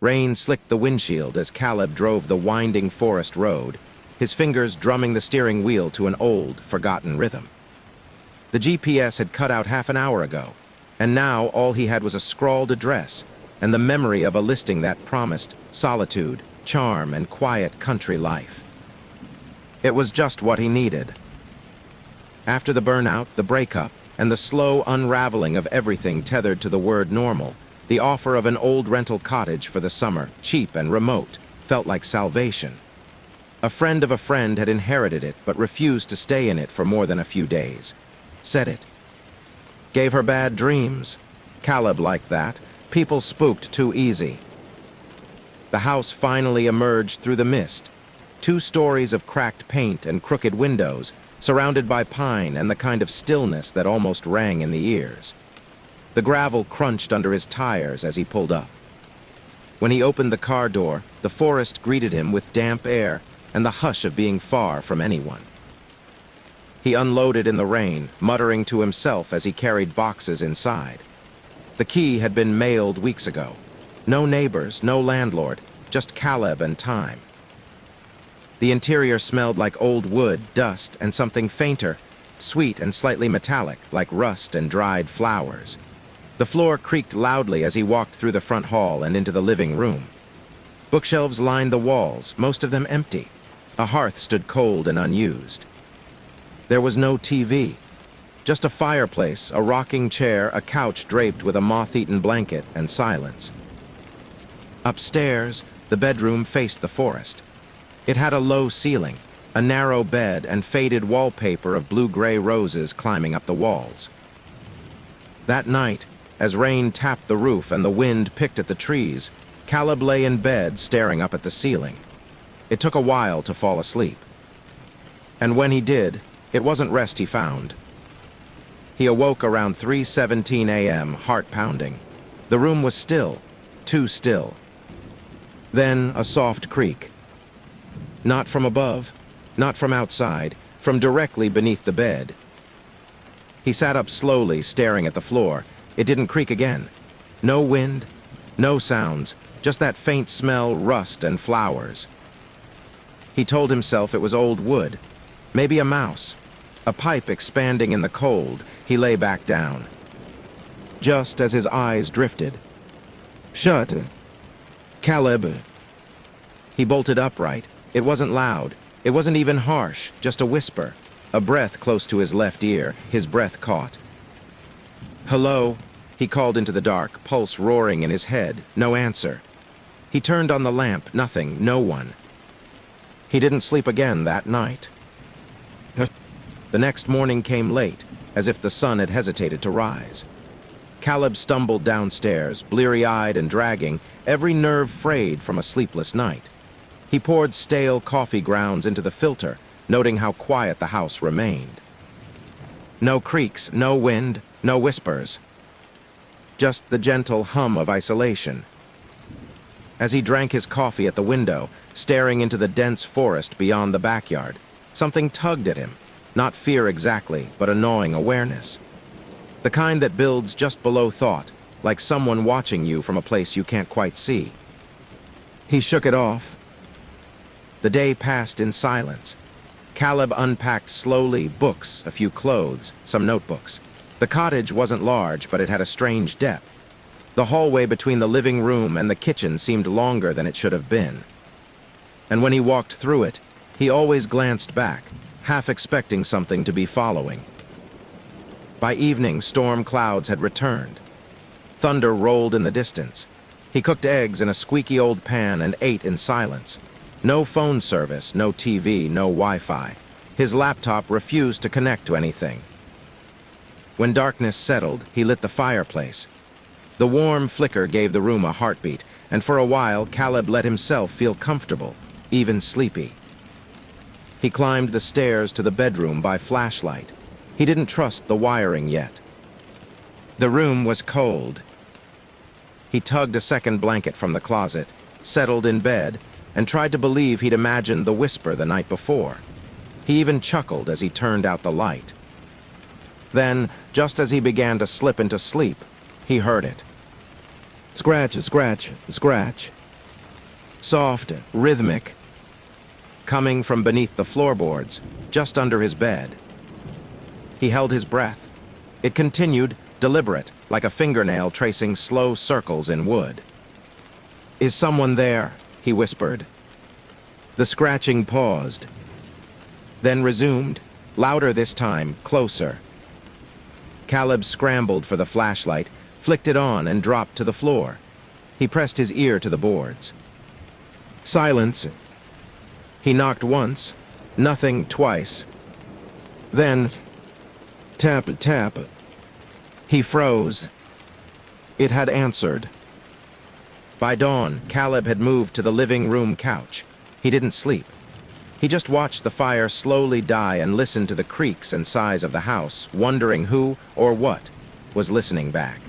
Rain slicked the windshield as Caleb drove the winding forest road, his fingers drumming the steering wheel to an old, forgotten rhythm. The GPS had cut out half an hour ago, and now all he had was a scrawled address and the memory of a listing that promised solitude, charm, and quiet country life. It was just what he needed. After the burnout, the breakup, and the slow unraveling of everything tethered to the word normal, the offer of an old rental cottage for the summer, cheap and remote, felt like salvation. A friend of a friend had inherited it but refused to stay in it for more than a few days. Said it. Gave her bad dreams. Caleb liked that. People spooked too easy. The house finally emerged through the mist. 2 stories of cracked paint and crooked windows, surrounded by pine and the kind of stillness that almost rang in the ears. The gravel crunched under his tires as he pulled up. When he opened the car door, the forest greeted him with damp air and the hush of being far from anyone. He unloaded in the rain, muttering to himself as he carried boxes inside. The key had been mailed weeks ago. No neighbors, no landlord, just Caleb and time. The interior smelled like old wood, dust, and something fainter, sweet and slightly metallic, like rust and dried flowers. The floor creaked loudly as he walked through the front hall and into the living room. Bookshelves lined the walls, most of them empty. A hearth stood cold and unused. There was no TV. Just a fireplace, a rocking chair, a couch draped with a moth-eaten blanket, and silence. Upstairs, the bedroom faced the forest. It had a low ceiling, a narrow bed, and faded wallpaper of blue-gray roses climbing up the walls. That night, as rain tapped the roof and the wind picked at the trees, Caleb lay in bed staring up at the ceiling. It took a while to fall asleep. And when he did, it wasn't rest he found. He awoke around 3:17 a.m., heart pounding. The room was still, too still. Then a soft creak. Not from above, not from outside, from directly beneath the bed. He sat up slowly, staring at the floor. It didn't creak again. No wind, no sounds, just that faint smell, rust, and flowers. He told himself it was old wood, maybe a mouse. A pipe expanding in the cold, he lay back down. Just as his eyes drifted. Shut. Caleb. He bolted upright. It wasn't loud. It wasn't even harsh, just a whisper. A breath close to his left ear, his breath caught. Hello, he called into the dark, pulse roaring in his head. No answer. He turned on the lamp, nothing, no one. He didn't sleep again that night. The next morning came late, as if the sun had hesitated to rise. Caleb stumbled downstairs, bleary-eyed and dragging, every nerve frayed from a sleepless night. He poured stale coffee grounds into the filter, noting how quiet the house remained. No creaks, no wind, no whispers. Just the gentle hum of isolation. As he drank his coffee at the window, staring into the dense forest beyond the backyard, something tugged at him. Not fear exactly, but a gnawing awareness. The kind that builds just below thought, like someone watching you from a place you can't quite see. He shook it off. The day passed in silence. Caleb unpacked slowly, books, a few clothes, some notebooks. The cottage wasn't large, but it had a strange depth. The hallway between the living room and the kitchen seemed longer than it should have been. And when he walked through it, he always glanced back, half expecting something to be following. By evening, storm clouds had returned. Thunder rolled in the distance. He cooked eggs in a squeaky old pan and ate in silence. No phone service, no TV, no Wi-Fi. His laptop refused to connect to anything. When darkness settled, he lit the fireplace. The warm flicker gave the room a heartbeat, and for a while, Caleb let himself feel comfortable, even sleepy. He climbed the stairs to the bedroom by flashlight. He didn't trust the wiring yet. The room was cold. He tugged a second blanket from the closet, settled in bed, and tried to believe he'd imagined the whisper the night before. He even chuckled as he turned out the light. Then, just as he began to slip into sleep, he heard it. Scratch, scratch, scratch. soft, rhythmic, coming from beneath the floorboards, just under his bed. He held his breath. It continued, deliberate, like a fingernail tracing slow circles in wood. "Is someone there?" he whispered. The scratching paused, then resumed, louder this time, closer. Caleb scrambled for the flashlight, flicked it on, and dropped to the floor. He pressed his ear to the boards. Silence. He knocked once, nothing twice. Then, tap, tap. He froze. It had answered. By dawn, Caleb had moved to the living room couch. He didn't sleep. He just watched the fire slowly die and listened to the creaks and sighs of the house, wondering who or what was listening back.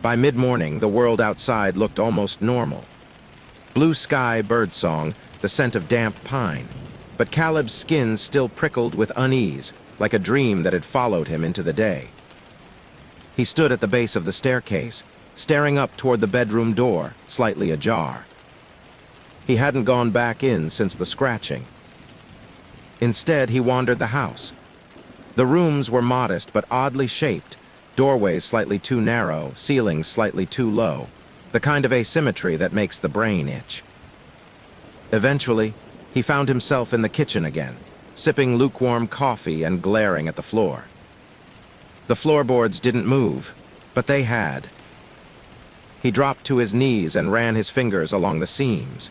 By mid-morning, the world outside looked almost normal. Blue sky, birdsong, the scent of damp pine. But Caleb's skin still prickled with unease, like a dream that had followed him into the day. He stood at the base of the staircase, staring up toward the bedroom door, slightly ajar. He hadn't gone back in since the scratching. Instead, he wandered the house. The rooms were modest but oddly shaped, doorways slightly too narrow, ceilings slightly too low, the kind of asymmetry that makes the brain itch. Eventually, he found himself in the kitchen again, sipping lukewarm coffee and glaring at the floor. The floorboards didn't move, but they had. He dropped to his knees and ran his fingers along the seams.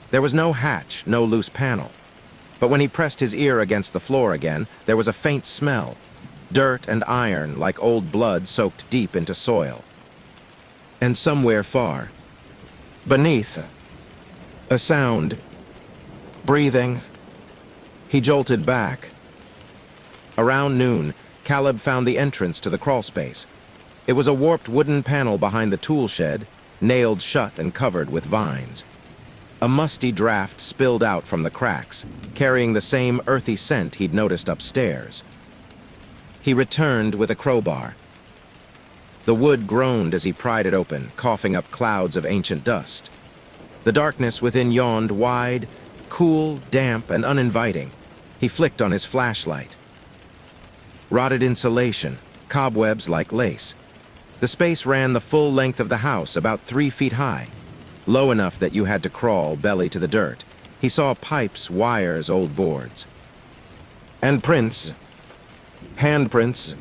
There was no hatch, no loose panel. But when he pressed his ear against the floor again, there was a faint smell. Dirt and iron, like old blood soaked deep into soil. And somewhere far, beneath, a sound. Breathing. He jolted back. Around noon, Caleb found the entrance to the crawlspace. It was a warped wooden panel behind the tool shed, nailed shut and covered with vines. A musty draft spilled out from the cracks, carrying the same earthy scent he'd noticed upstairs. He returned with a crowbar. The wood groaned as he pried it open, coughing up clouds of ancient dust. The darkness within yawned wide, cool, damp, and uninviting. He flicked on his flashlight. Rotted insulation, cobwebs like lace. The space ran the full length of the house, about 3 feet high, low enough that you had to crawl belly to the dirt. He saw pipes, wires, old boards. And prints. Handprints.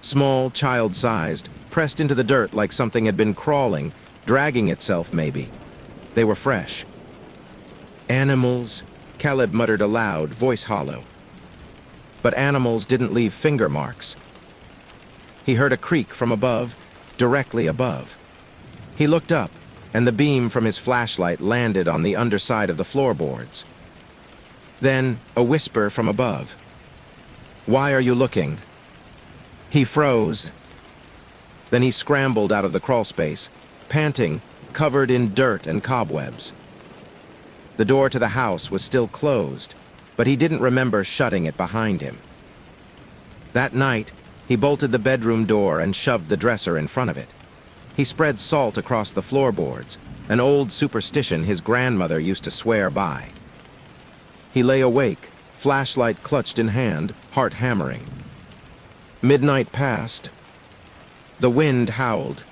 Small, child-sized, pressed into the dirt like something had been crawling, dragging itself maybe. They were fresh. Animals, Caleb muttered aloud, voice hollow. But animals didn't leave finger marks. He heard a creak from above, directly above. He looked up, and the beam from his flashlight landed on the underside of the floorboards. Then, a whisper from above. "Why are you looking?" He froze. Then he scrambled out of the crawlspace, panting, covered in dirt and cobwebs. The door to the house was still closed, but he didn't remember shutting it behind him. That night, he bolted the bedroom door and shoved the dresser in front of it. He spread salt across the floorboards, an old superstition his grandmother used to swear by. He lay awake, flashlight clutched in hand, heart hammering. Midnight passed. The wind howled.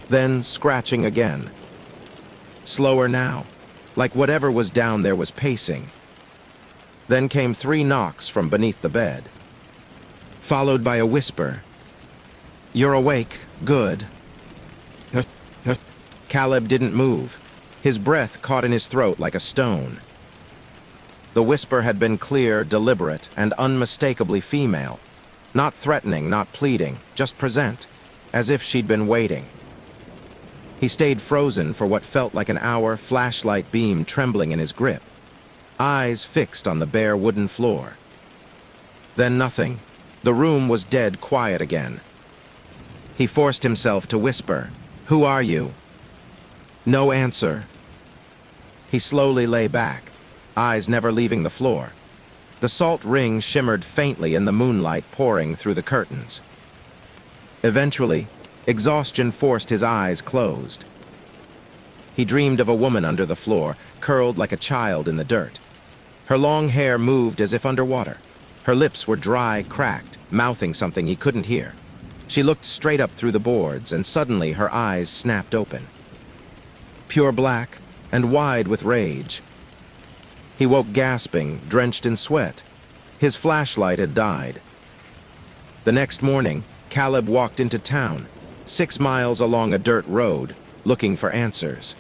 Then scratching again. Slower now, like whatever was down there was pacing. Then came 3 knocks from beneath the bed, followed by a whisper. "You're awake. Good." Caleb didn't move. His breath caught in his throat like a stone. The whisper had been clear, deliberate, and unmistakably female. Not threatening, not pleading, just present, as if she'd been waiting. He stayed frozen for what felt like an hour, flashlight beam trembling in his grip, eyes fixed on the bare wooden floor. Then nothing. The room was dead quiet again. He forced himself to whisper, "Who are you?" No answer. He slowly lay back, eyes never leaving the floor. The salt ring shimmered faintly in the moonlight pouring through the curtains. Eventually, exhaustion forced his eyes closed. He dreamed of a woman under the floor, curled like a child in the dirt. Her long hair moved as if underwater. Her lips were dry, cracked, mouthing something he couldn't hear. She looked straight up through the boards, and suddenly her eyes snapped open. Pure black and wide with rage. He woke gasping, drenched in sweat. His flashlight had died. The next morning, Caleb walked into town, 6 miles along a dirt road, looking for answers.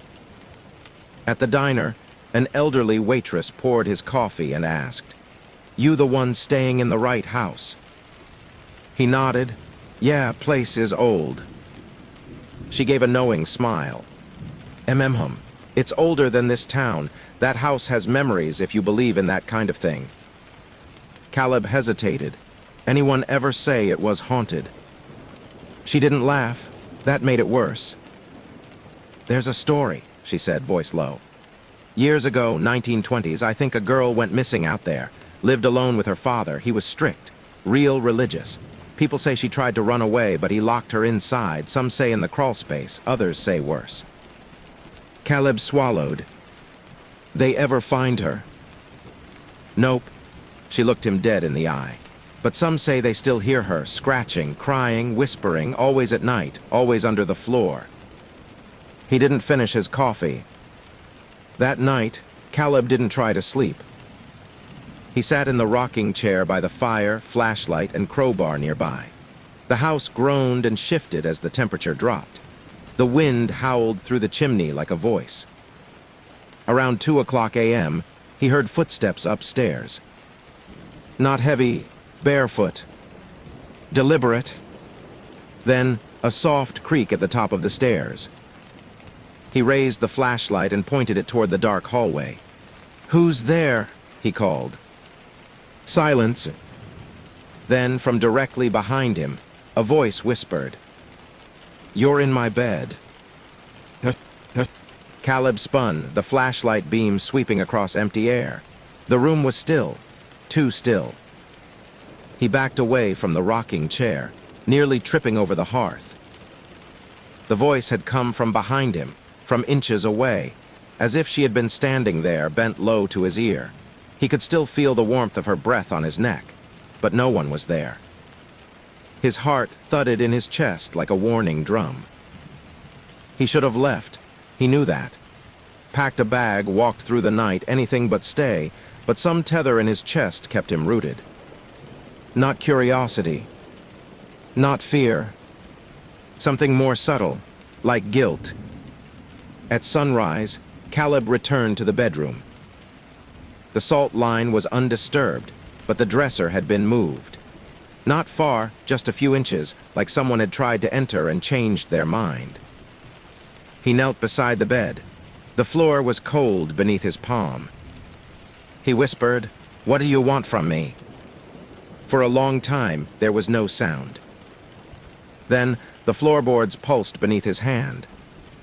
At the diner, an elderly waitress poured his coffee and asked, "You the one staying in the right house?" He nodded. "Yeah, place is old." She gave a knowing smile. "Hum, it's older than this town. That house has memories if you believe in that kind of thing." Caleb hesitated. Anyone ever say it was haunted? She didn't laugh. That made it worse. "There's a story," she said, voice low. "Years ago, 1920s, I think a girl went missing out there. Lived alone with her father. He was strict, real religious. People say she tried to run away, but he locked her inside. Some say in the crawl space, others say worse." Caleb swallowed. "They ever find her?" "Nope." She looked him dead in the eye. "But some say they still hear her, scratching, crying, whispering, always at night, always under the floor." He didn't finish his coffee. That night, Caleb didn't try to sleep. He sat in the rocking chair by the fire, flashlight, and crowbar nearby. The house groaned and shifted as the temperature dropped. The wind howled through the chimney like a voice. Around 2 a.m., he heard footsteps upstairs. Not heavy, barefoot. Deliberate. Then, a soft creak at the top of the stairs. He raised the flashlight and pointed it toward the dark hallway. "Who's there?" he called. Silence. Then, from directly behind him, a voice whispered, "You're in my bed." Caleb spun, the flashlight beam sweeping across empty air. The room was still, too still. He backed away from the rocking chair, nearly tripping over the hearth. The voice had come from behind him, from inches away, as if she had been standing there, bent low to his ear. He could still feel the warmth of her breath on his neck, but no one was there. His heart thudded in his chest like a warning drum. He should have left. He knew that. Packed a bag, walked through the night, anything but stay, but some tether in his chest kept him rooted. Not curiosity. Not fear. Something more subtle, like guilt. At sunrise, Caleb returned to the bedroom. The salt line was undisturbed, but the dresser had been moved. Not far, just a few inches, like someone had tried to enter and changed their mind. He knelt beside the bed. The floor was cold beneath his palm. He whispered, "What do you want from me?" For a long time, there was no sound. Then, the floorboards pulsed beneath his hand.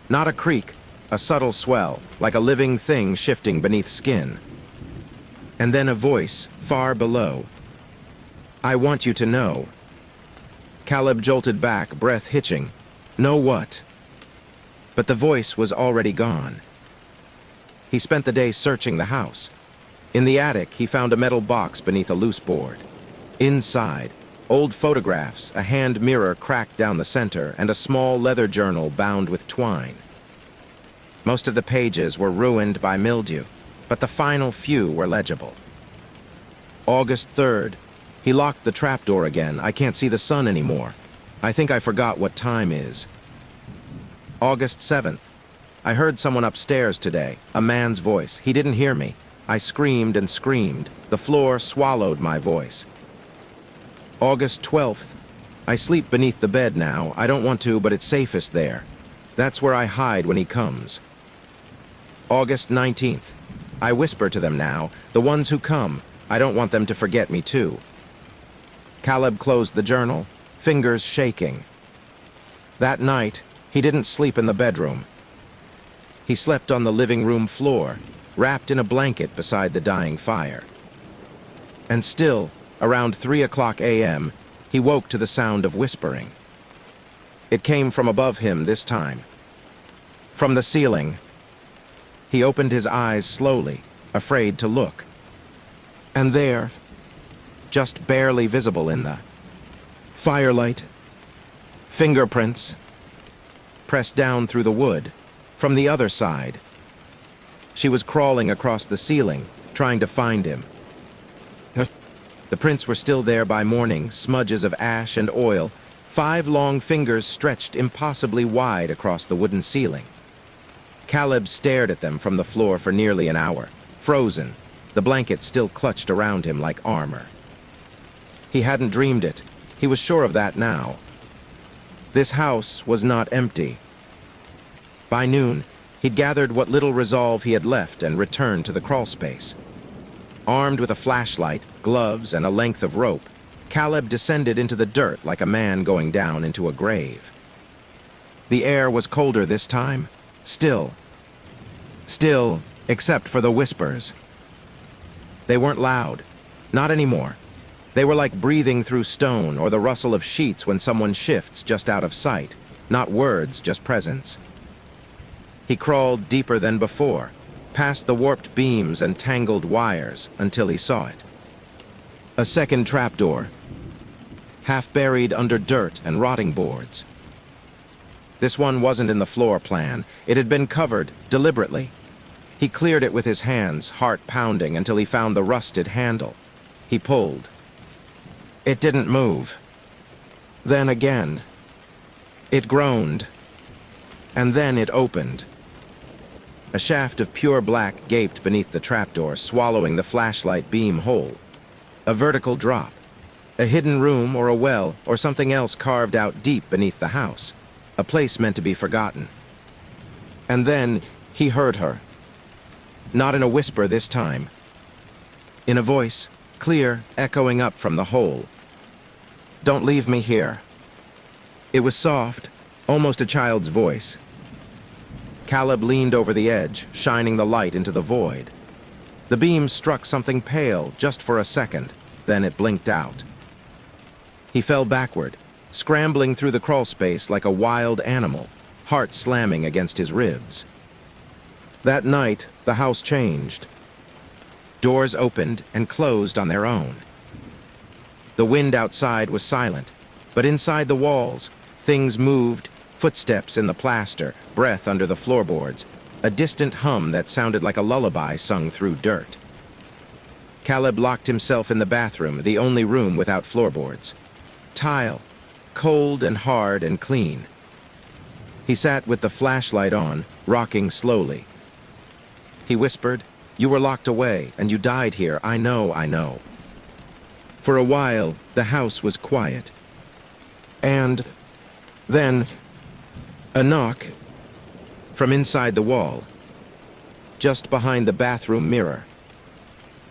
Not a creak, a subtle swell, like a living thing shifting beneath skin. And then a voice, far below. "I want you to know." Caleb jolted back, breath hitching. Know what? But the voice was already gone. He spent the day searching the house. In the attic, he found a metal box beneath a loose board. Inside, old photographs, a hand mirror cracked down the center, and a small leather journal bound with twine. Most of the pages were ruined by mildew, but the final few were legible. August 3rd. He locked the trapdoor again. "I can't see the sun anymore. I think I forgot what time is." August 7th. "I heard someone upstairs today, a man's voice. He didn't hear me. I screamed and screamed. The floor swallowed my voice." August 12th. "I sleep beneath the bed now. I don't want to, but it's safest there. That's where I hide when he comes." August 19th. "I whisper to them now, the ones who come. I don't want them to forget me too." Caleb closed the journal, fingers shaking. That night, he didn't sleep in the bedroom. He slept on the living room floor, wrapped in a blanket beside the dying fire. And still, around 3 a.m., he woke to the sound of whispering. It came from above him this time. From the ceiling, He opened his eyes slowly, afraid to look. And there, just barely visible in the firelight, fingerprints, pressed down through the wood, from the other side. She was crawling across the ceiling, trying to find him. The prints were still there by morning, smudges of ash and oil, 5 long fingers stretched impossibly wide across the wooden ceiling. Caleb stared at them from the floor for nearly an hour, frozen, the blanket still clutched around him like armor. He hadn't dreamed it. He was sure of that now. This house was not empty. By noon, he'd gathered what little resolve he had left and returned to the crawlspace. Armed with a flashlight, gloves, and a length of rope, Caleb descended into the dirt like a man going down into a grave. The air was colder this time, still, except for the whispers. They weren't loud, not anymore. They were like breathing through stone or the rustle of sheets when someone shifts just out of sight, not words, just presence. He crawled deeper than before, past the warped beams and tangled wires until he saw it. A second trapdoor, half buried under dirt and rotting boards. This one wasn't in the floor plan. It had been covered, deliberately. He cleared it with his hands, heart pounding, until he found the rusted handle. He pulled. It didn't move. Then again. It groaned. And then it opened. A shaft of pure black gaped beneath the trapdoor, swallowing the flashlight beam whole. A vertical drop. A hidden room or a well or something else carved out deep beneath the house. A place meant to be forgotten. And then he heard her. Not in a whisper this time. In a voice, clear, echoing up from the hole. "Don't leave me here." It was soft, almost a child's voice. Caleb leaned over the edge, shining the light into the void. The beam struck something pale just for a second, then it blinked out. He fell backward, scrambling through the crawlspace like a wild animal, heart slamming against his ribs. That night, the house changed. Doors opened and closed on their own. The wind outside was silent, but inside the walls, things moved, footsteps in the plaster, breath under the floorboards, a distant hum that sounded like a lullaby sung through dirt. Caleb locked himself in the bathroom, the only room without floorboards. Tile, cold and hard and clean. He sat with the flashlight on, rocking slowly. He whispered, "You were locked away, and you died here, I know, I know." For a while, the house was quiet. And then a knock from inside the wall, just behind the bathroom mirror.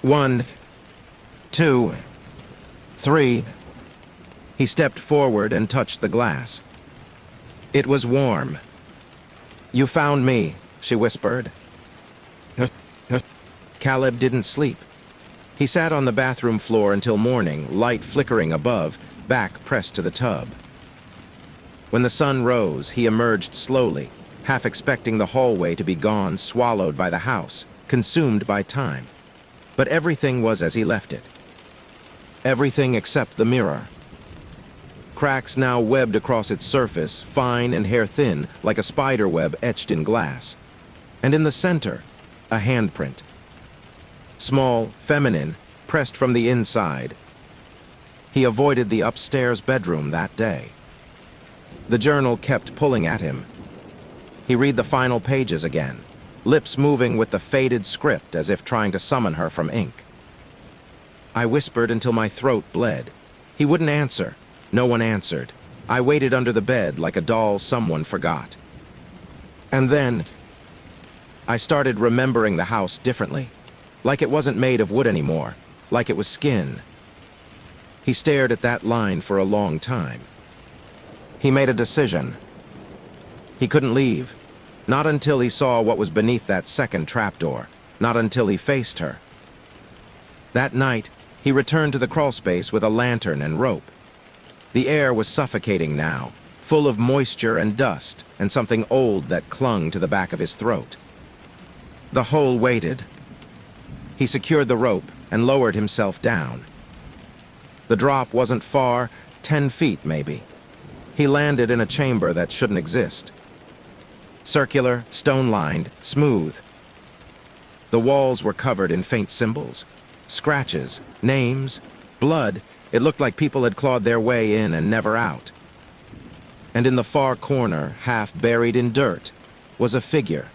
1, 2, 3. He stepped forward and touched the glass. It was warm. "You found me," she whispered. Caleb didn't sleep. He sat on the bathroom floor until morning, light flickering above, back pressed to the tub. When the sun rose, he emerged slowly, half expecting the hallway to be gone, swallowed by the house, consumed by time. But everything was as he left it. Everything except the mirror. Cracks now webbed across its surface, fine and hair-thin, like a spider web etched in glass. And in the center, a handprint. Small, feminine, pressed from the inside. He avoided the upstairs bedroom that day. The journal kept pulling at him. He read the final pages again, lips moving with the faded script as if trying to summon her from ink. I whispered until my throat bled. He wouldn't answer. No one answered. I waited under the bed like a doll someone forgot. And then I started remembering the house differently, like it wasn't made of wood anymore, like it was skin. He stared at that line for a long time. He made a decision. He couldn't leave, not until he saw what was beneath that second trapdoor, not until he faced her. That night, he returned to the crawlspace with a lantern and rope. The air was suffocating now, full of moisture and dust, and something old that clung to the back of his throat. The hole waited. He secured the rope and lowered himself down. The drop wasn't far, 10 feet maybe. He landed in a chamber that shouldn't exist. Circular, stone-lined, smooth. The walls were covered in faint symbols. Scratches, names, blood. It looked like people had clawed their way in and never out. And in the far corner, half buried in dirt, was a figure.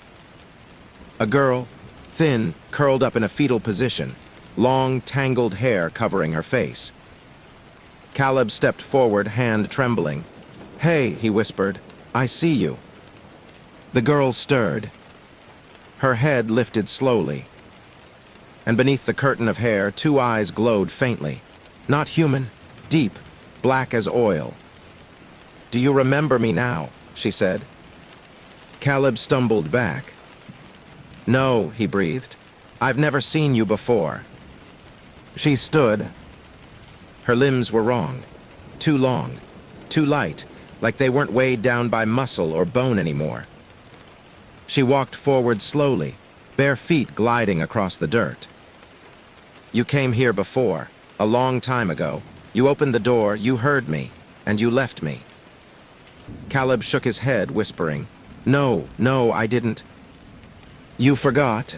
A girl, thin, curled up in a fetal position, long, tangled hair covering her face. Caleb stepped forward, hand trembling. "Hey," he whispered, "I see you." The girl stirred. Her head lifted slowly. And beneath the curtain of hair, 2 eyes glowed faintly. Not human, deep, black as oil. "Do you remember me now?" she said. Caleb stumbled back. "No," he breathed. "I've never seen you before." She stood. Her limbs were wrong. Too long. Too light, like they weren't weighed down by muscle or bone anymore. She walked forward slowly, bare feet gliding across the dirt. "You came here before, a long time ago. You opened the door, you heard me, and you left me." Caleb shook his head, whispering, "No, no, I didn't." "You forgot."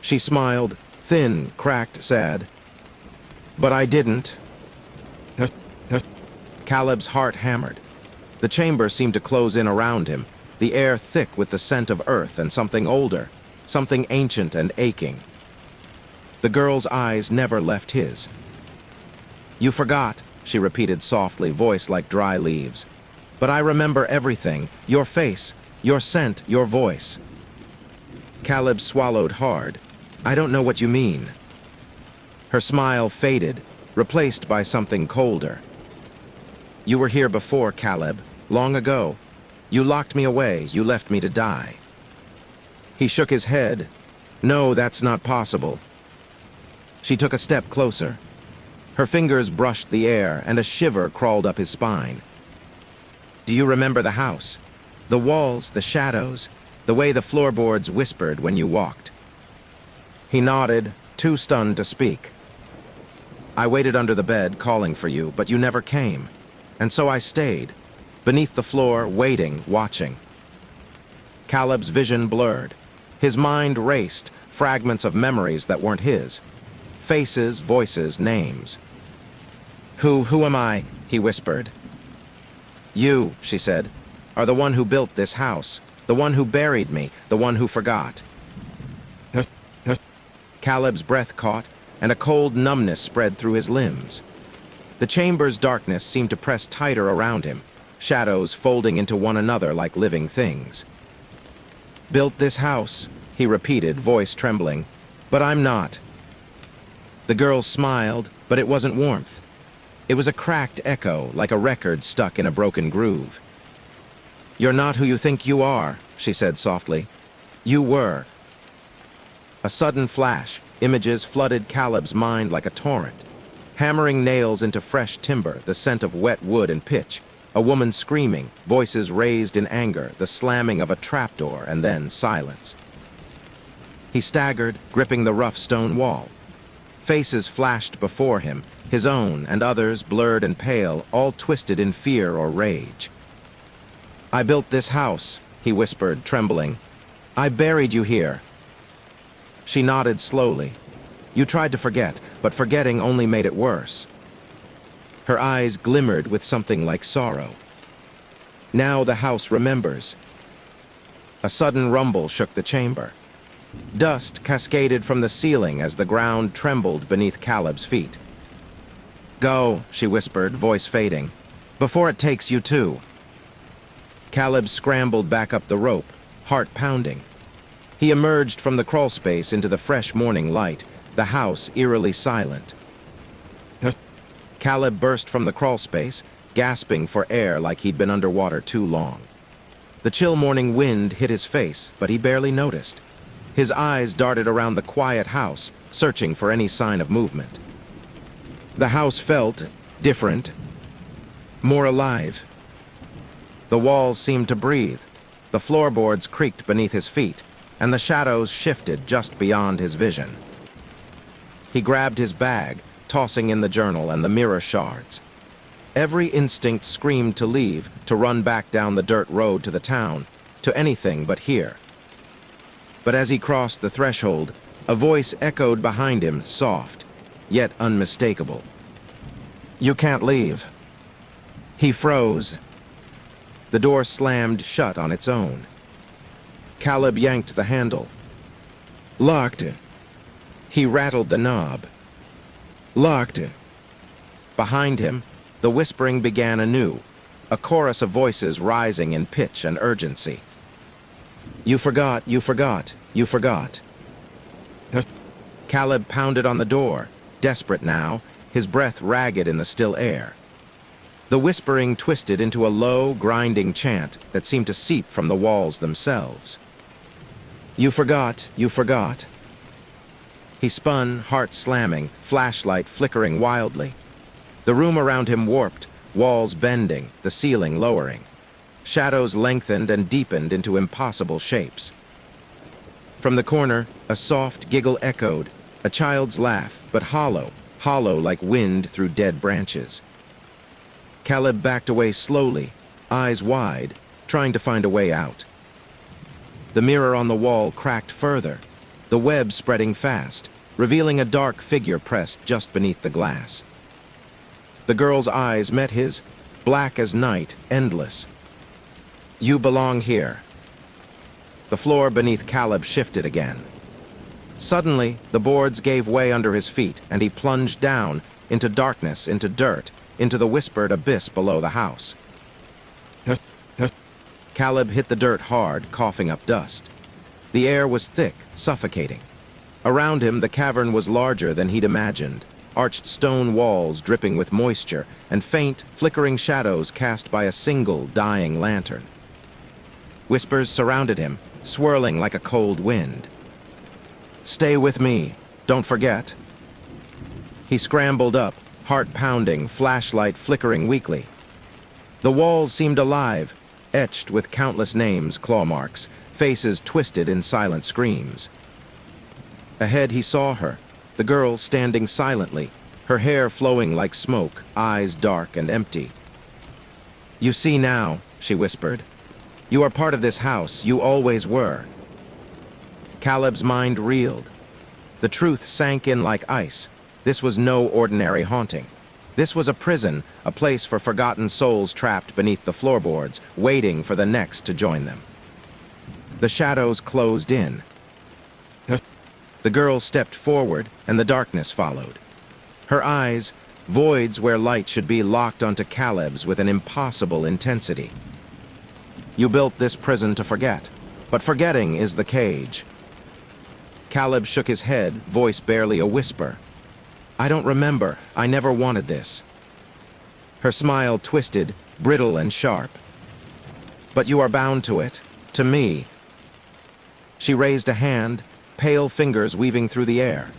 She smiled, thin, cracked, sad. "But I didn't." Caleb's heart hammered. The chamber seemed to close in around him, the air thick with the scent of earth and something older, something ancient and aching. The girl's eyes never left his. "You forgot," she repeated softly, voice like dry leaves. "But I remember everything, your face, your scent, your voice." Caleb swallowed hard. "I don't know what you mean." Her smile faded, replaced by something colder. "You were here before, Caleb, long ago. You locked me away, you left me to die." He shook his head. "No, that's not possible." She took a step closer. Her fingers brushed the air, and a shiver crawled up his spine. "Do you remember the house? The walls, the shadows, the way the floorboards whispered when you walked?" He nodded, too stunned to speak. "I waited under the bed, calling for you, but you never came. And so I stayed, beneath the floor, waiting, watching." Caleb's vision blurred. His mind raced, fragments of memories that weren't his. Faces, voices, names. Who am I?" he whispered. "You," she said, "are the one who built this house, the one who buried me, the one who forgot." Caleb's breath caught, and a cold numbness spread through his limbs. The chamber's darkness seemed to press tighter around him, shadows folding into one another like living things. "Built this house," he repeated, voice trembling, "but I'm not." The girl smiled, but it wasn't warmth. It was a cracked echo, like a record stuck in a broken groove. "You're not who you think you are," she said softly. "You were." A sudden flash, images flooded Caleb's mind like a torrent. Hammering nails into fresh timber, the scent of wet wood and pitch, a woman screaming, voices raised in anger, the slamming of a trapdoor, and then silence. He staggered, gripping the rough stone wall. Faces flashed before him, his own and others, blurred and pale, all twisted in fear or rage. "I built this house," he whispered, trembling. "I buried you here." She nodded slowly. "You tried to forget, but forgetting only made it worse." Her eyes glimmered with something like sorrow. "Now the house remembers." A sudden rumble shook the chamber. Dust cascaded from the ceiling as the ground trembled beneath Caleb's feet. "Go," she whispered, voice fading, "before it takes you too." Caleb scrambled back up the rope, heart pounding. He emerged from the crawlspace into the fresh morning light, the house eerily silent. Caleb burst from the crawlspace, gasping for air like he'd been underwater too long. The chill morning wind hit his face, but he barely noticed. His eyes darted around the quiet house, searching for any sign of movement. The house felt different, more alive. The walls seemed to breathe. The floorboards creaked beneath his feet. and the shadows shifted just beyond his vision. He grabbed his bag, tossing in the journal and the mirror shards. Every instinct screamed to leave, to run back down the dirt road to the town, to anything but here. But as he crossed the threshold, a voice echoed behind him, soft, yet unmistakable. "You can't leave." He froze. The door slammed shut on its own. Caleb yanked the handle. "Locked." He rattled the knob. "Locked." Behind him, the whispering began anew, a chorus of voices rising in pitch and urgency. "You forgot, you forgot, you forgot." Caleb pounded on the door, desperate now, his breath ragged in the still air. The whispering twisted into a low, grinding chant that seemed to seep from the walls themselves. "You forgot, you forgot." He spun, heart slamming, flashlight flickering wildly. The room around him warped, walls bending, the ceiling lowering. Shadows lengthened and deepened into impossible shapes. From the corner, a soft giggle echoed, a child's laugh, but hollow, hollow like wind through dead branches. Caleb backed away slowly, eyes wide, trying to find a way out. The mirror on the wall cracked further, the web spreading fast, revealing a dark figure pressed just beneath the glass. The girl's eyes met his, black as night, endless. "You belong here." The floor beneath Caleb shifted again. Suddenly, the boards gave way under his feet, and he plunged down, into darkness, into dirt, into the whispered abyss below the house. Caleb hit the dirt hard, coughing up dust. The air was thick, suffocating. Around him, the cavern was larger than he'd imagined, arched stone walls dripping with moisture, and faint, flickering shadows cast by a single, dying lantern. Whispers surrounded him, swirling like a cold wind. "Stay with me. Don't forget." He scrambled up, heart pounding, flashlight flickering weakly. The walls seemed alive, etched with countless names, claw marks, faces twisted in silent screams. Ahead he saw her, the girl standing silently, her hair flowing like smoke, eyes dark and empty. "You see now," she whispered. "You are part of this house, you always were." Caleb's mind reeled. The truth sank in like ice. This was no ordinary haunting. This was a prison, a place for forgotten souls trapped beneath the floorboards, waiting for the next to join them. The shadows closed in. The girl stepped forward, and the darkness followed. Her eyes, voids where light should be, locked onto Caleb's with an impossible intensity. "You built this prison to forget, but forgetting is the cage." Caleb shook his head, voice barely a whisper. "I don't remember. I never wanted this." Her smile twisted, brittle and sharp. "But you are bound to it. To me." She raised a hand, pale fingers weaving through the air.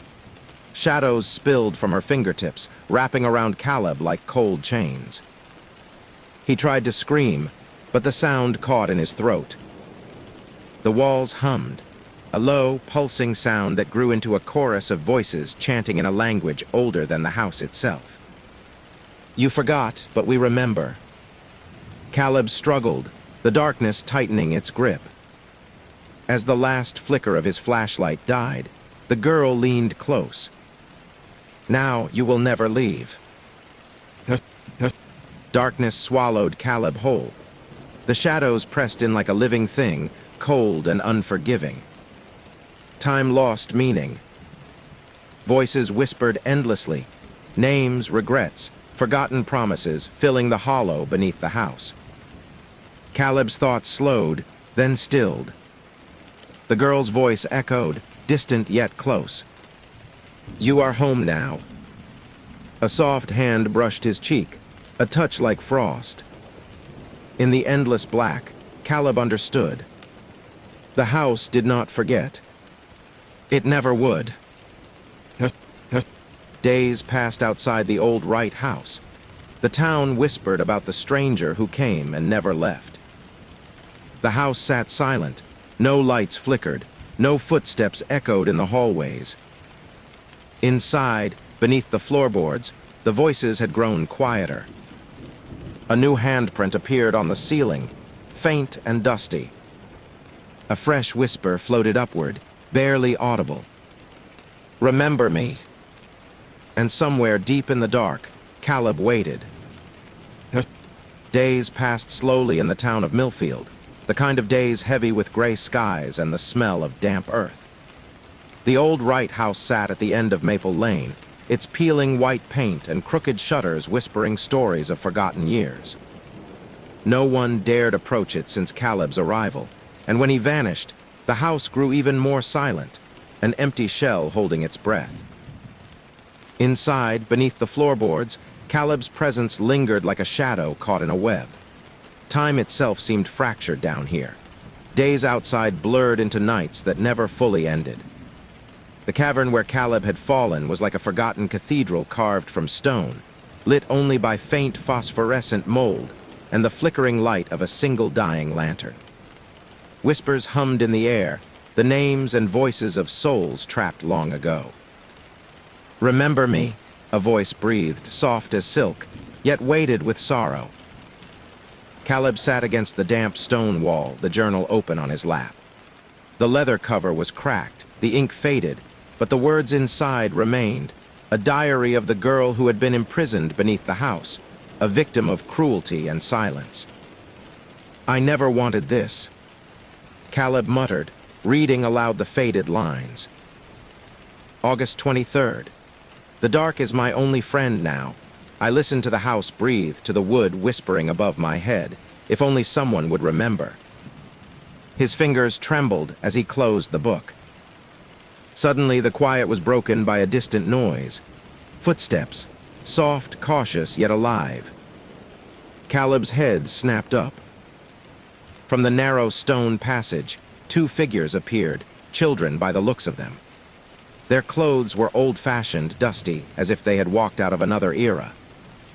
Shadows spilled from her fingertips, wrapping around Caleb like cold chains. He tried to scream, but the sound caught in his throat. The walls hummed, a low, pulsing sound that grew into a chorus of voices chanting in a language older than the house itself. "You forgot, but we remember." Caleb struggled, the darkness tightening its grip. As the last flicker of his flashlight died, the girl leaned close. "Now you will never leave." Darkness swallowed Caleb whole. The shadows pressed in like a living thing, cold and unforgiving. Time lost meaning. Voices whispered endlessly, names, regrets, forgotten promises filling the hollow beneath the house. Caleb's thoughts slowed, then stilled. The girl's voice echoed, distant yet close. "You are home now." A soft hand brushed his cheek, a touch like frost. In the endless black, Caleb understood. The house did not forget. It never would. Days passed outside the old Wright house. The town whispered about the stranger who came and never left. The house sat silent. No lights flickered. No footsteps echoed in the hallways. Inside, beneath the floorboards, the voices had grown quieter. A new handprint appeared on the ceiling, faint and dusty. A fresh whisper floated upward, barely audible. "Remember me." And somewhere deep in the dark, Caleb waited. Days passed slowly in the town of Millfield, the kind of days heavy with gray skies and the smell of damp earth. The old Wright house sat at the end of Maple Lane, its peeling white paint and crooked shutters whispering stories of forgotten years. No one dared approach it since Caleb's arrival, and when he vanished, the house grew even more silent, an empty shell holding its breath. Inside, beneath the floorboards, Caleb's presence lingered like a shadow caught in a web. Time itself seemed fractured down here. Days outside blurred into nights that never fully ended. The cavern where Caleb had fallen was like a forgotten cathedral carved from stone, lit only by faint phosphorescent mold and the flickering light of a single dying lantern. Whispers hummed in the air, the names and voices of souls trapped long ago. "Remember me," a voice breathed, soft as silk, yet weighted with sorrow. Caleb sat against the damp stone wall, the journal open on his lap. The leather cover was cracked, the ink faded, but the words inside remained, a diary of the girl who had been imprisoned beneath the house, a victim of cruelty and silence. "I never wanted this," Caleb muttered, reading aloud the faded lines. August 23rd. The dark is my only friend now. I listen to the house breathe, to the wood whispering above my head. If only someone would remember. His fingers trembled as he closed the book. Suddenly, the quiet was broken by a distant noise. Footsteps, soft, cautious, yet alive. Caleb's head snapped up. From the narrow stone passage, two figures appeared, children by the looks of them. Their clothes were old-fashioned, dusty, as if they had walked out of another era.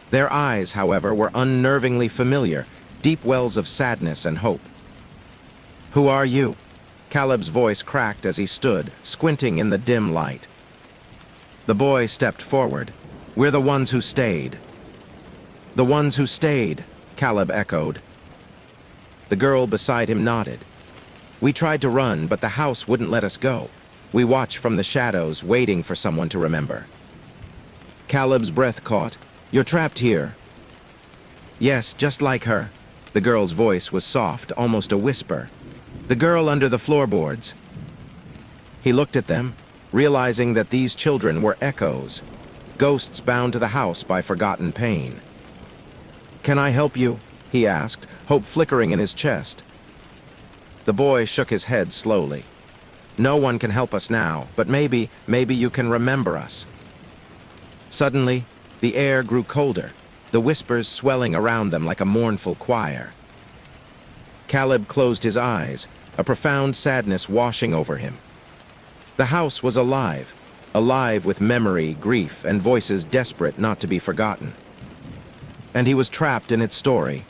Their eyes, however, were unnervingly familiar, deep wells of sadness and hope. "Who are you?" Caleb's voice cracked as he stood, squinting in the dim light. The boy stepped forward. "We're the ones who stayed." "The ones who stayed," Caleb echoed. The girl beside him nodded. "We tried to run, but the house wouldn't let us go. We watched from the shadows, waiting for someone to remember." Caleb's breath caught. "You're trapped here." "Yes, just like her." The girl's voice was soft, almost a whisper. "The girl under the floorboards." He looked at them, realizing that these children were echoes, ghosts bound to the house by forgotten pain. "Can I help you?" he asked, hope flickering in his chest. The boy shook his head slowly. "No one can help us now, but maybe you can remember us." Suddenly, the air grew colder, the whispers swelling around them like a mournful choir. Caleb closed his eyes, a profound sadness washing over him. The house was alive, alive with memory, grief, and voices desperate not to be forgotten. And he was trapped in its story.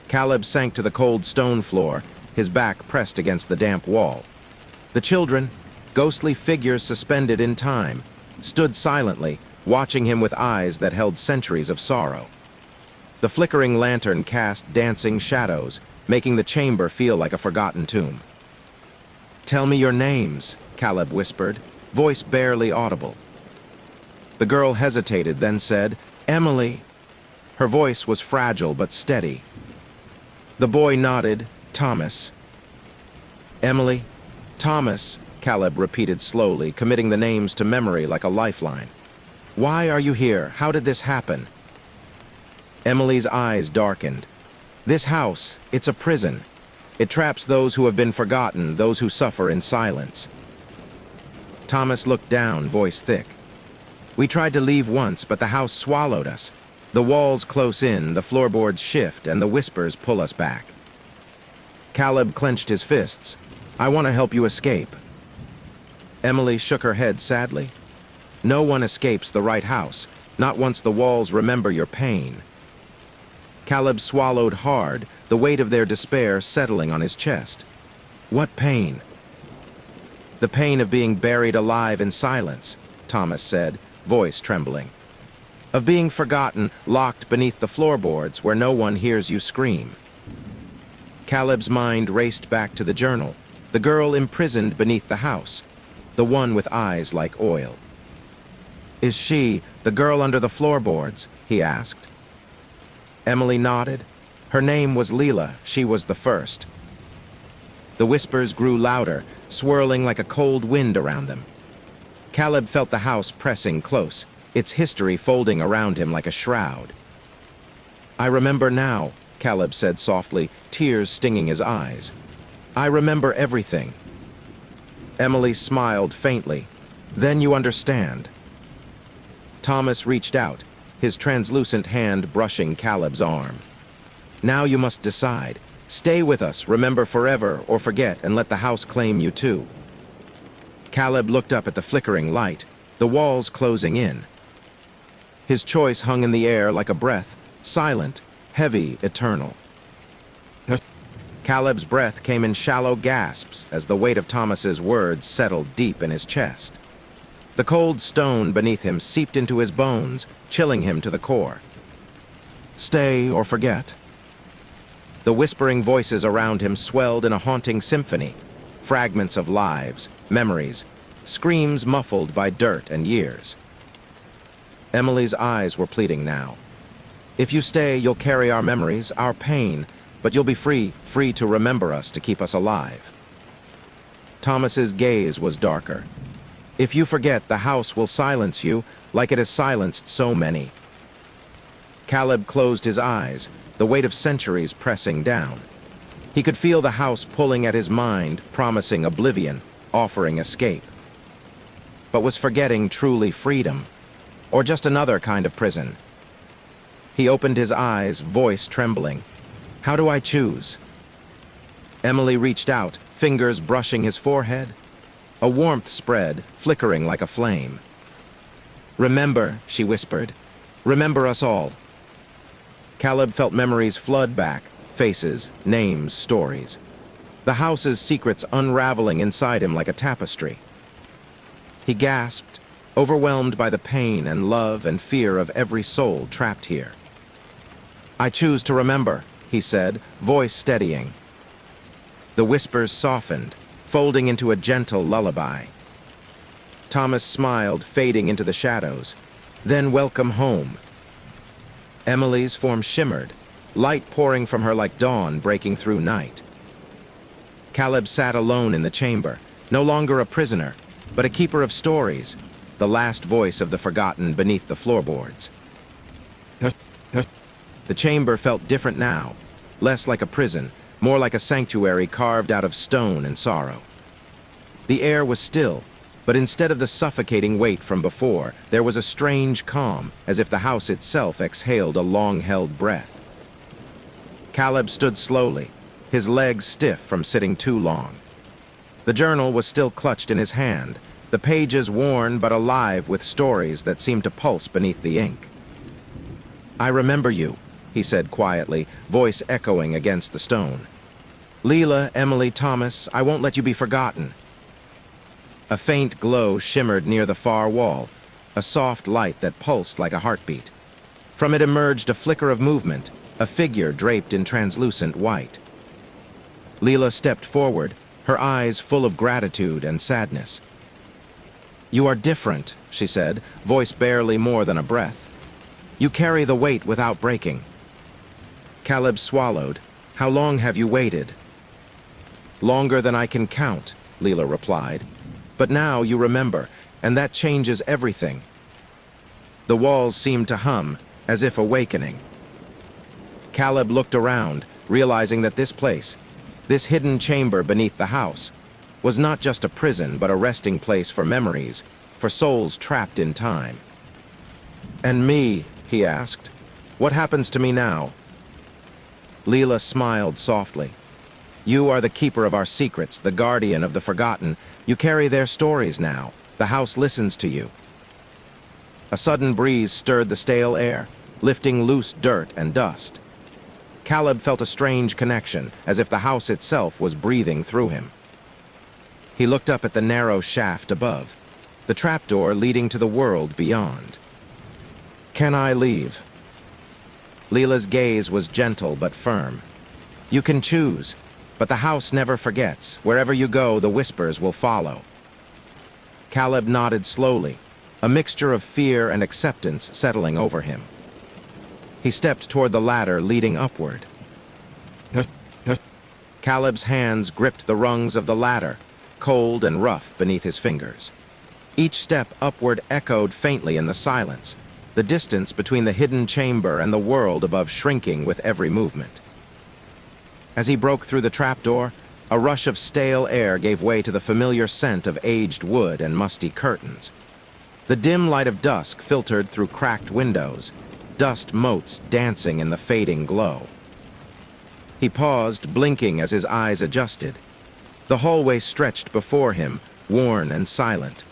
Caleb sank to the cold stone floor, his back pressed against the damp wall. The children, ghostly figures suspended in time, stood silently, watching him with eyes that held centuries of sorrow. The flickering lantern cast dancing shadows, making the chamber feel like a forgotten tomb. "Tell me your names," Caleb whispered, voice barely audible. The girl hesitated, then said, "Emily." Her voice was fragile but steady. The boy nodded, "Thomas." "Emily, Thomas," Caleb repeated slowly, committing the names to memory like a lifeline. "Why are you here? How did this happen?" Emily's eyes darkened. "This house, it's a prison. It traps those who have been forgotten, those who suffer in silence." Thomas looked down, voice thick. "We tried to leave once, but the house swallowed us. The walls close in, the floorboards shift, and the whispers pull us back." Caleb clenched his fists. "I want to help you escape." Emily shook her head sadly. "No one escapes the right house, not once the walls remember your pain." Caleb swallowed hard, the weight of their despair settling on his chest. What pain? The pain of being buried alive in silence, Thomas said, voice trembling. Of being forgotten, locked beneath the floorboards where no one hears you scream. Caleb's mind raced back to the journal, the girl imprisoned beneath the house, the one with eyes like oil. Is she the girl under the floorboards? He asked. Emily nodded. Her name was Leela. She was the first. The whispers grew louder, swirling like a cold wind around them. Caleb felt the house pressing close, its history folding around him like a shroud. I remember now, Caleb said softly, tears stinging his eyes. I remember everything. Emily smiled faintly. Then you understand. Thomas reached out, his translucent hand brushing Caleb's arm. Now you must decide. Stay with us, remember forever, or forget and let the house claim you too. Caleb looked up at the flickering light, the walls closing in. His choice hung in the air like a breath, silent, heavy, eternal. Caleb's breath came in shallow gasps as the weight of Thomas's words settled deep in his chest. The cold stone beneath him seeped into his bones, chilling him to the core. Stay or forget. The whispering voices around him swelled in a haunting symphony, fragments of lives, memories, screams muffled by dirt and years. Emily's eyes were pleading now. If you stay, you'll carry our memories, our pain, but you'll be free to remember us, to keep us alive. Thomas's gaze was darker. If you forget, the house will silence you like it has silenced so many. Caleb closed his eyes, the weight of centuries pressing down. He could feel the house pulling at his mind, promising oblivion, offering escape. But was forgetting truly freedom? Or just another kind of prison? He opened his eyes, voice trembling. How do I choose? Emily reached out, fingers brushing his forehead. A warmth spread, flickering like a flame. Remember, she whispered. Remember us all. Caleb felt memories flood back, faces, names, stories. The house's secrets unraveling inside him like a tapestry. He gasped, overwhelmed by the pain and love and fear of every soul trapped here. I choose to remember, he said, voice steadying. The whispers softened, folding into a gentle lullaby. Thomas smiled, fading into the shadows. Then welcome home. Emily's form shimmered, light pouring from her like dawn breaking through night. Caleb sat alone in the chamber, no longer a prisoner, but a keeper of stories, the last voice of the forgotten beneath the floorboards. The chamber felt different now, less like a prison, more like a sanctuary carved out of stone and sorrow. The air was still, but instead of the suffocating weight from before, there was a strange calm, as if the house itself exhaled a long-held breath. Caleb stood slowly, his legs stiff from sitting too long. The journal was still clutched in his hand, the pages worn but alive with stories that seemed to pulse beneath the ink. I remember you, he said quietly, voice echoing against the stone. Leela, Emily, Thomas, I won't let you be forgotten. A faint glow shimmered near the far wall, a soft light that pulsed like a heartbeat. From it emerged a flicker of movement, a figure draped in translucent white. Leela stepped forward, her eyes full of gratitude and sadness. You are different, she said, voice barely more than a breath. You carry the weight without breaking. Caleb swallowed. How long have you waited? Longer than I can count, Leela replied. But now you remember, and that changes everything. The walls seemed to hum, as if awakening. Caleb looked around, realizing that this place, this hidden chamber beneath the house, was not just a prison but a resting place for memories, for souls trapped in time. And me, he asked, what happens to me now? Leela smiled softly. You are the keeper of our secrets, the guardian of the forgotten. You carry their stories now. The house listens to you. A sudden breeze stirred the stale air, lifting loose dirt and dust. Caleb felt a strange connection, as if the house itself was breathing through him. He looked up at the narrow shaft above, the trapdoor leading to the world beyond. "Can I leave?" Leela's gaze was gentle but firm. "You can choose, but the house never forgets. Wherever you go, the whispers will follow." Caleb nodded slowly, a mixture of fear and acceptance settling over him. He stepped toward the ladder leading upward. Caleb's hands gripped the rungs of the ladder, cold and rough beneath his fingers. Each step upward echoed faintly in the silence, the distance between the hidden chamber and the world above shrinking with every movement. As he broke through the trapdoor, a rush of stale air gave way to the familiar scent of aged wood and musty curtains. The dim light of dusk filtered through cracked windows, dust motes dancing in the fading glow. He paused, blinking as his eyes adjusted. The hallway stretched before him, worn and silent.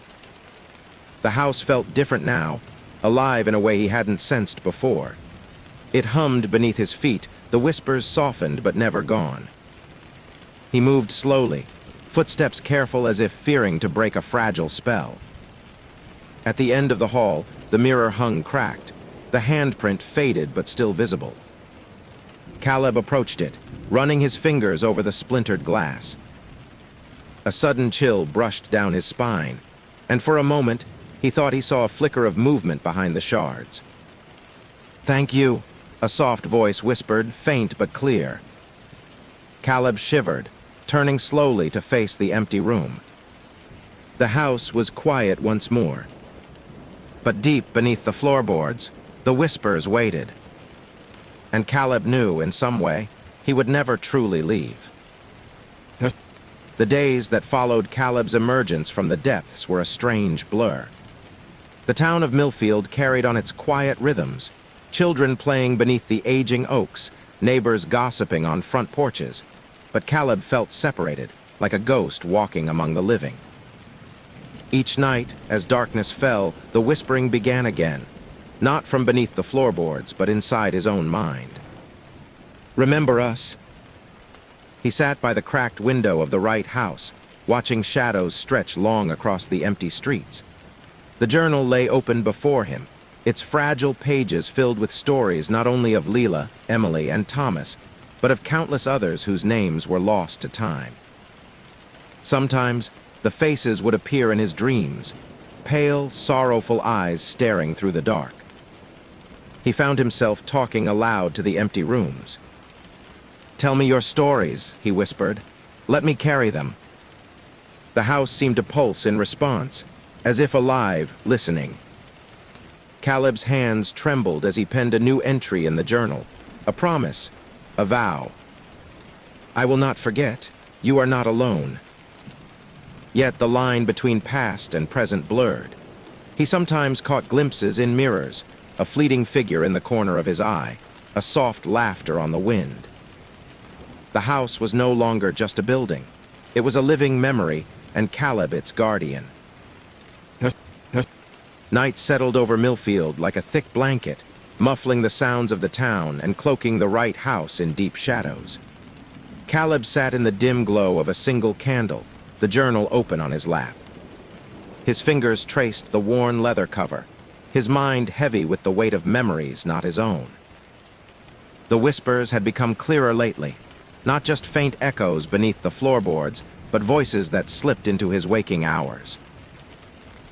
The house felt different now, alive in a way he hadn't sensed before. It hummed beneath his feet, the whispers softened but never gone. He moved slowly, footsteps careful as if fearing to break a fragile spell. At the end of the hall, the mirror hung cracked, the handprint faded but still visible. Caleb approached it, running his fingers over the splintered glass. A sudden chill brushed down his spine, and for a moment, he thought he saw a flicker of movement behind the shards. "Thank you," a soft voice whispered, faint but clear. Caleb shivered, turning slowly to face the empty room. The house was quiet once more. But deep beneath the floorboards, the whispers waited. And Caleb knew, in some way, he would never truly leave. The days that followed Caleb's emergence from the depths were a strange blur. The town of Millfield carried on its quiet rhythms, children playing beneath the aging oaks, neighbors gossiping on front porches, but Caleb felt separated, like a ghost walking among the living. Each night, as darkness fell, the whispering began again, not from beneath the floorboards, but inside his own mind. "Remember us?" He sat by the cracked window of the right house, watching shadows stretch long across the empty streets. The journal lay open before him, its fragile pages filled with stories not only of Leela, Emily, and Thomas, but of countless others whose names were lost to time. Sometimes, the faces would appear in his dreams, pale, sorrowful eyes staring through the dark. He found himself talking aloud to the empty rooms. "Tell me your stories," he whispered. "Let me carry them." The house seemed to pulse in response, as if alive, listening. Caleb's hands trembled as he penned a new entry in the journal, a promise, a vow. "I will not forget. You are not alone." Yet the line between past and present blurred. He sometimes caught glimpses in mirrors, a fleeting figure in the corner of his eye, a soft laughter on the wind. The house was no longer just a building. It was a living memory, and Caleb its guardian. Night settled over Millfield like a thick blanket, muffling the sounds of the town and cloaking the right house in deep shadows. Caleb sat in the dim glow of a single candle, the journal open on his lap. His fingers traced the worn leather cover, his mind heavy with the weight of memories not his own. The whispers had become clearer lately, not just faint echoes beneath the floorboards, but voices that slipped into his waking hours.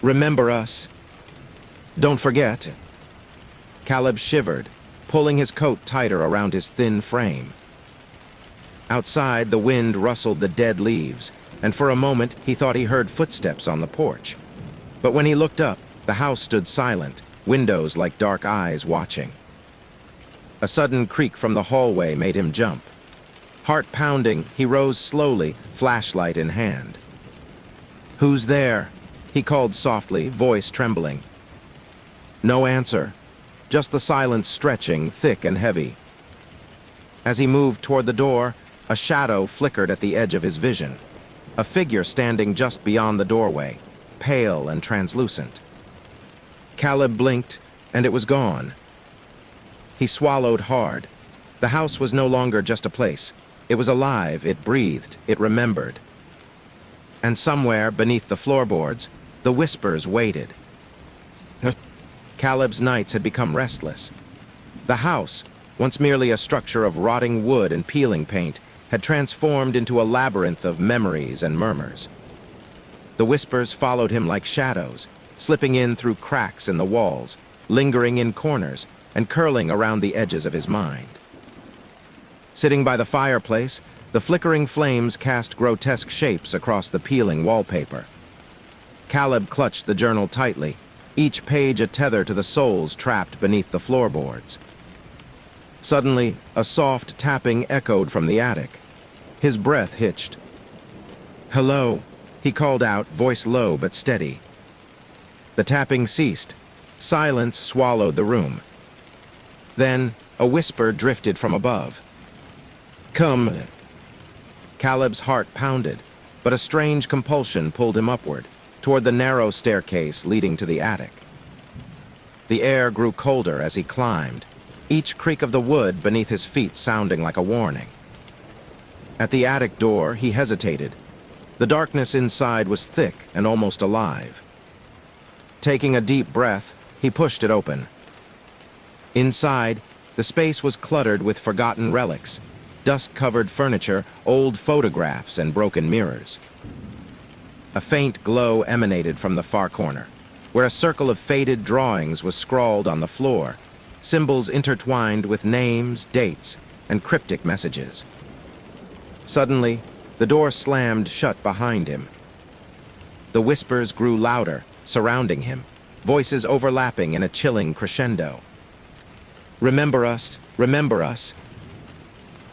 "Remember us. Don't forget." Caleb shivered, pulling his coat tighter around his thin frame. Outside, the wind rustled the dead leaves, and for a moment he thought he heard footsteps on the porch. But when he looked up, the house stood silent, windows like dark eyes watching. A sudden creak from the hallway made him jump. Heart pounding, he rose slowly, flashlight in hand. "Who's there?" he called softly, voice trembling. No answer, just the silence stretching, thick and heavy. As he moved toward the door, a shadow flickered at the edge of his vision, a figure standing just beyond the doorway, pale and translucent. Caleb blinked, and it was gone. He swallowed hard. The house was no longer just a place. It was alive, it breathed, it remembered. And somewhere beneath the floorboards, the whispers waited. Caleb's nights had become restless. The house, once merely a structure of rotting wood and peeling paint, had transformed into a labyrinth of memories and murmurs. The whispers followed him like shadows, slipping in through cracks in the walls, lingering in corners, and curling around the edges of his mind. Sitting by the fireplace, the flickering flames cast grotesque shapes across the peeling wallpaper. Caleb clutched the journal tightly, each page a tether to the souls trapped beneath the floorboards. Suddenly, a soft tapping echoed from the attic. His breath hitched. "Hello," he called out, voice low but steady. The tapping ceased. Silence swallowed the room. Then, a whisper drifted from above. "Come." Caleb's heart pounded, but a strange compulsion pulled him upward, toward the narrow staircase leading to the attic. The air grew colder as he climbed, each creak of the wood beneath his feet sounding like a warning. At the attic door, he hesitated. The darkness inside was thick and almost alive. Taking a deep breath, he pushed it open. Inside, the space was cluttered with forgotten relics, dust-covered furniture, old photographs, and broken mirrors. A faint glow emanated from the far corner, where a circle of faded drawings was scrawled on the floor, symbols intertwined with names, dates, and cryptic messages. Suddenly, the door slammed shut behind him. The whispers grew louder, surrounding him, voices overlapping in a chilling crescendo. "Remember us, remember us."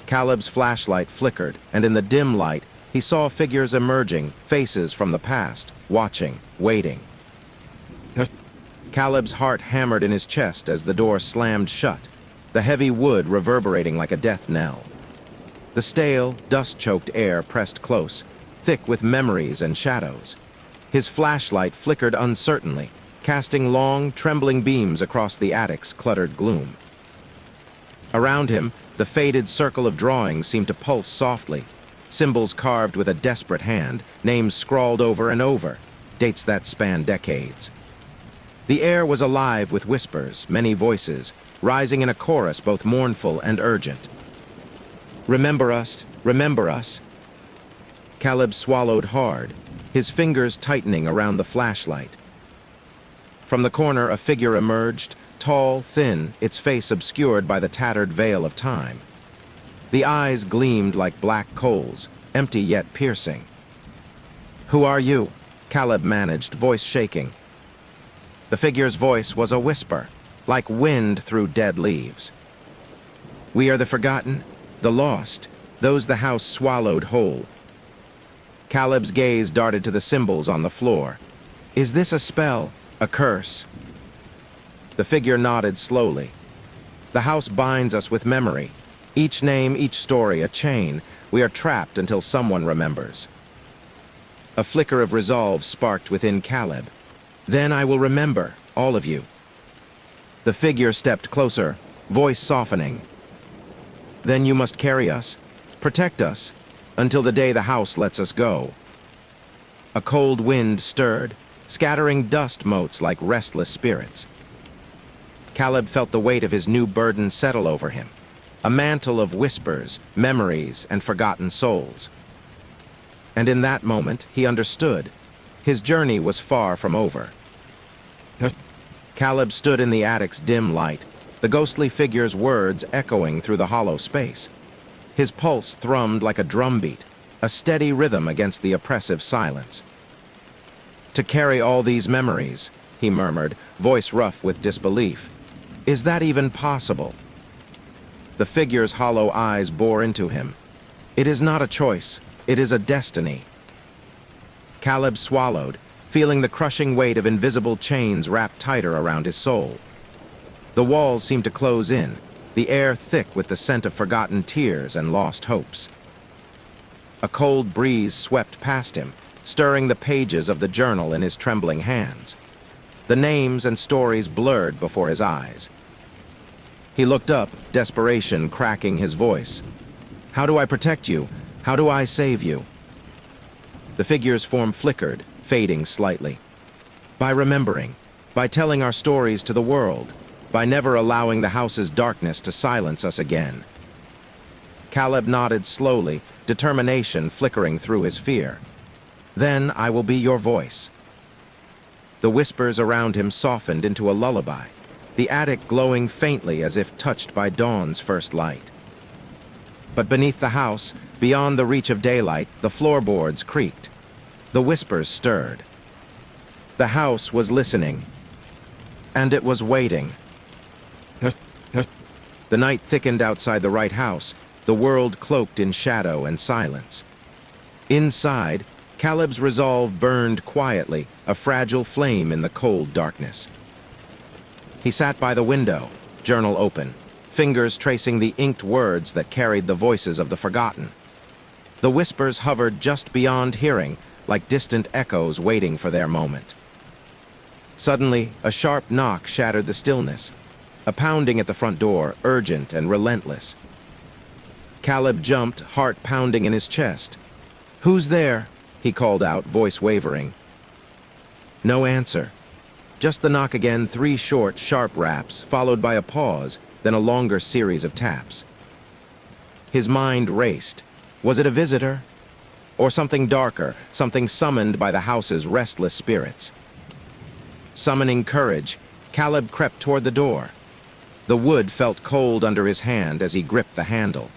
Caleb's flashlight flickered, and in the dim light, he saw figures emerging, faces from the past, watching, waiting. Caleb's heart hammered in his chest as the door slammed shut, the heavy wood reverberating like a death knell. The stale, dust-choked air pressed close, thick with memories and shadows. His flashlight flickered uncertainly, casting long, trembling beams across the attic's cluttered gloom. Around him, the faded circle of drawings seemed to pulse softly, symbols carved with a desperate hand, names scrawled over and over, dates that span decades. The air was alive with whispers, many voices, rising in a chorus both mournful and urgent. "Remember us, remember us." Caleb swallowed hard, his fingers tightening around the flashlight. From the corner, a figure emerged, tall, thin, its face obscured by the tattered veil of time. The eyes gleamed like black coals, empty yet piercing. "Who are you?" Caleb managed, voice shaking. The figure's voice was a whisper, like wind through dead leaves. "We are the forgotten, the lost, those the house swallowed whole." Caleb's gaze darted to the symbols on the floor. "Is this a spell, a curse?" The figure nodded slowly. "The house binds us with memory. Each name, each story, a chain. We are trapped until someone remembers." A flicker of resolve sparked within Caleb. "Then I will remember, all of you." The figure stepped closer, voice softening. "Then you must carry us, protect us, until the day the house lets us go." A cold wind stirred, scattering dust motes like restless spirits. Caleb felt the weight of his new burden settle over him, a mantle of whispers, memories, and forgotten souls. And in that moment, he understood. His journey was far from over. Caleb stood in the attic's dim light, the ghostly figure's words echoing through the hollow space. His pulse thrummed like a drumbeat, a steady rhythm against the oppressive silence. "To carry all these memories," he murmured, voice rough with disbelief. "Is that even possible?" The figure's hollow eyes bore into him. "It is not a choice, it is a destiny." Caleb swallowed, feeling the crushing weight of invisible chains wrapped tighter around his soul. The walls seemed to close in, the air thick with the scent of forgotten tears and lost hopes. A cold breeze swept past him, stirring the pages of the journal in his trembling hands. The names and stories blurred before his eyes. He looked up, desperation cracking his voice. "How do I protect you? How do I save you?" The figure's form flickered, fading slightly. By remembering, by telling our stories to the world, by never allowing the house's darkness to silence us again. Caleb nodded slowly, determination flickering through his fear. Then I will be your voice. The whispers around him softened into a lullaby, the attic glowing faintly as if touched by dawn's first light. But beneath the house, beyond the reach of daylight, the floorboards creaked. The whispers stirred. The house was listening. And it was waiting. The night thickened outside the right house, the world cloaked in shadow and silence. Inside, Caleb's resolve burned quietly, a fragile flame in the cold darkness. He sat by the window, journal open, fingers tracing the inked words that carried the voices of the forgotten. The whispers hovered just beyond hearing, like distant echoes waiting for their moment. Suddenly, a sharp knock shattered the stillness, a pounding at the front door, urgent and relentless. Caleb jumped, heart pounding in his chest. "Who's there?" he called out, voice wavering. No answer. Just the knock again, 3 short, sharp raps, followed by a pause, then a longer series of taps. His mind raced. Was it a visitor? Or something darker, something summoned by the house's restless spirits? Summoning courage, Caleb crept toward the door. The wood felt cold under his hand as he gripped the handle.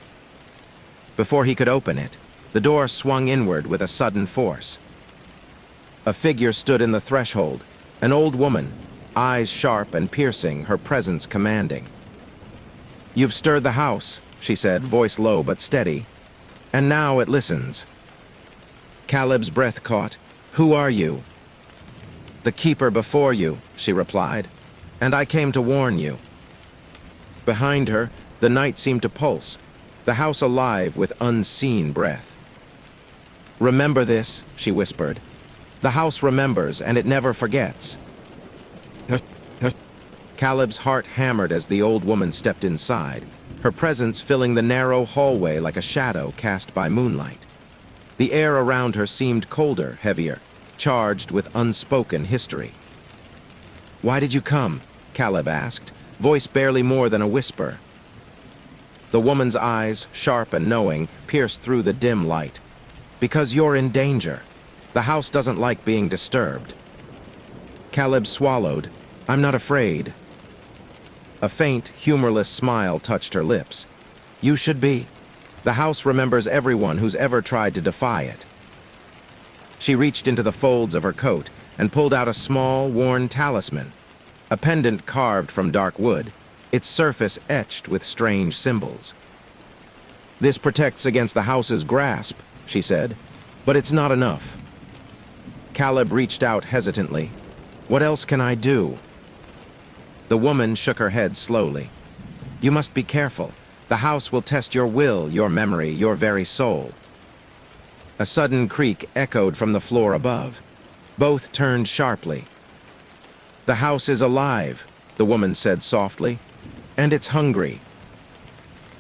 Before he could open it, the door swung inward with a sudden force. A figure stood in the threshold, an old woman, eyes sharp and piercing, her presence commanding. "You've stirred the house," she said, voice low but steady, "and now it listens." Caleb's breath caught. "Who are you?" "The keeper before you," she replied, "and I came to warn you." Behind her, the night seemed to pulse, the house alive with unseen breath. "Remember this," she whispered. "The house remembers, and it never forgets." Caleb's heart hammered as the old woman stepped inside, her presence filling the narrow hallway like a shadow cast by moonlight. The air around her seemed colder, heavier, charged with unspoken history. "Why did you come?" Caleb asked, voice barely more than a whisper. The woman's eyes, sharp and knowing, pierced through the dim light. "Because you're in danger. The house doesn't like being disturbed." Caleb swallowed. "I'm not afraid." A faint, humorless smile touched her lips. "You should be. The house remembers everyone who's ever tried to defy it." She reached into the folds of her coat and pulled out a small, worn talisman, a pendant carved from dark wood, its surface etched with strange symbols. "This protects against the house's grasp," she said, "but it's not enough." Caleb reached out hesitantly. "What else can I do?" The woman shook her head slowly. "You must be careful. The house will test your will, your memory, your very soul." A sudden creak echoed from the floor above. Both turned sharply. "The house is alive," the woman said softly, "and it's hungry."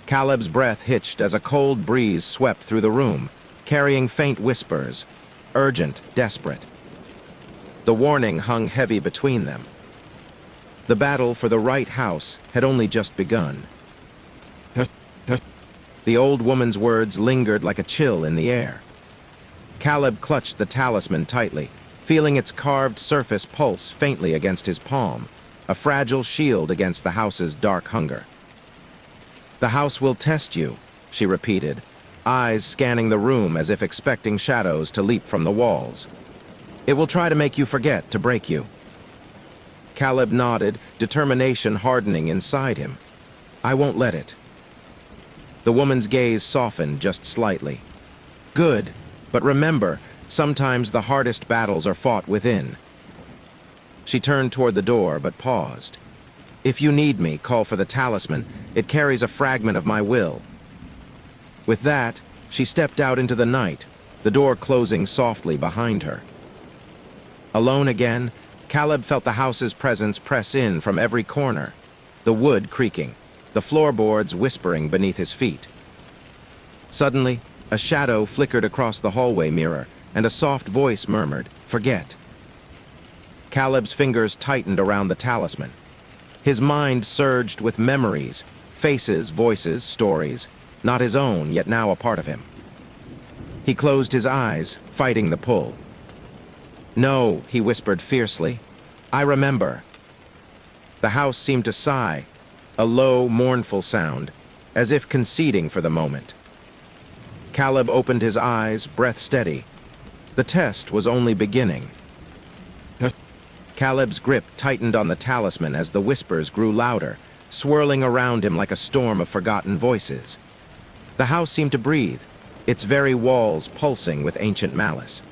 Caleb's breath hitched as a cold breeze swept through the room, carrying faint whispers, urgent, desperate. The warning hung heavy between them. The battle for the right house had only just begun. The old woman's words lingered like a chill in the air. Caleb clutched the talisman tightly, feeling its carved surface pulse faintly against his palm, a fragile shield against the house's dark hunger. "The house will test you," she repeated, eyes scanning the room as if expecting shadows to leap from the walls. "It will try to make you forget, to break you." Caleb nodded, determination hardening inside him. "I won't let it." The woman's gaze softened just slightly. "Good, but remember, sometimes the hardest battles are fought within." She turned toward the door, but paused. "If you need me, call for the talisman. It carries a fragment of my will." With that, she stepped out into the night, the door closing softly behind her. Alone again, Caleb felt the house's presence press in from every corner, the wood creaking, the floorboards whispering beneath his feet. Suddenly, a shadow flickered across the hallway mirror, and a soft voice murmured, "Forget." Caleb's fingers tightened around the talisman. His mind surged with memories, faces, voices, stories, not his own, yet now a part of him. He closed his eyes, fighting the pull. "No," he whispered fiercely. "I remember." The house seemed to sigh, a low, mournful sound, as if conceding for the moment. Caleb opened his eyes, breath steady. The test was only beginning. Caleb's grip tightened on the talisman as the whispers grew louder, swirling around him like a storm of forgotten voices. The house seemed to breathe, its very walls pulsing with ancient malice.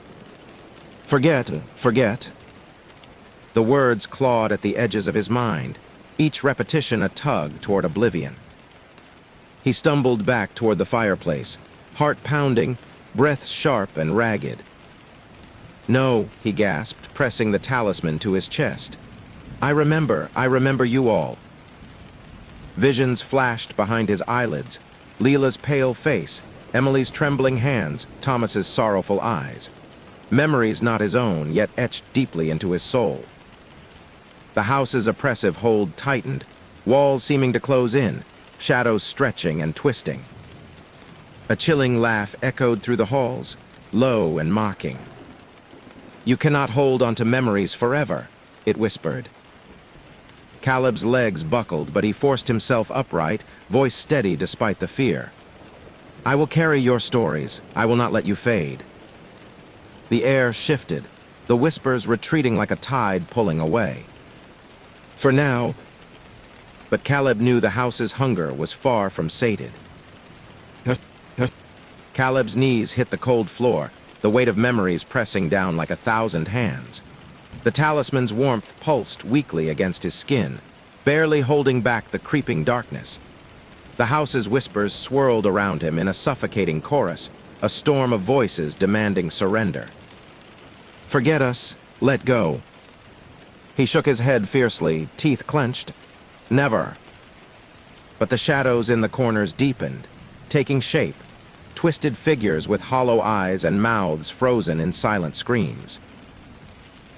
"Forget, forget." The words clawed at the edges of his mind, each repetition a tug toward oblivion. He stumbled back toward the fireplace, heart pounding, breath sharp and ragged. "No," he gasped, pressing the talisman to his chest. I remember you all." Visions flashed behind his eyelids, Leela's pale face, Emily's trembling hands, Thomas's sorrowful eyes. Memories not his own, yet etched deeply into his soul. The house's oppressive hold tightened, walls seeming to close in, shadows stretching and twisting. A chilling laugh echoed through the halls, low and mocking. "You cannot hold onto memories forever," it whispered. Caleb's legs buckled, but he forced himself upright, voice steady despite the fear. "I will carry your stories. I will not let you fade." The air shifted, the whispers retreating like a tide pulling away. For now, but Caleb knew the house's hunger was far from sated. Caleb's knees hit the cold floor, the weight of memories pressing down like 1,000 hands. The talisman's warmth pulsed weakly against his skin, barely holding back the creeping darkness. The house's whispers swirled around him in a suffocating chorus, a storm of voices demanding surrender. "Forget us, let go." He shook his head fiercely, teeth clenched. "Never." But the shadows in the corners deepened, taking shape, twisted figures with hollow eyes and mouths frozen in silent screams.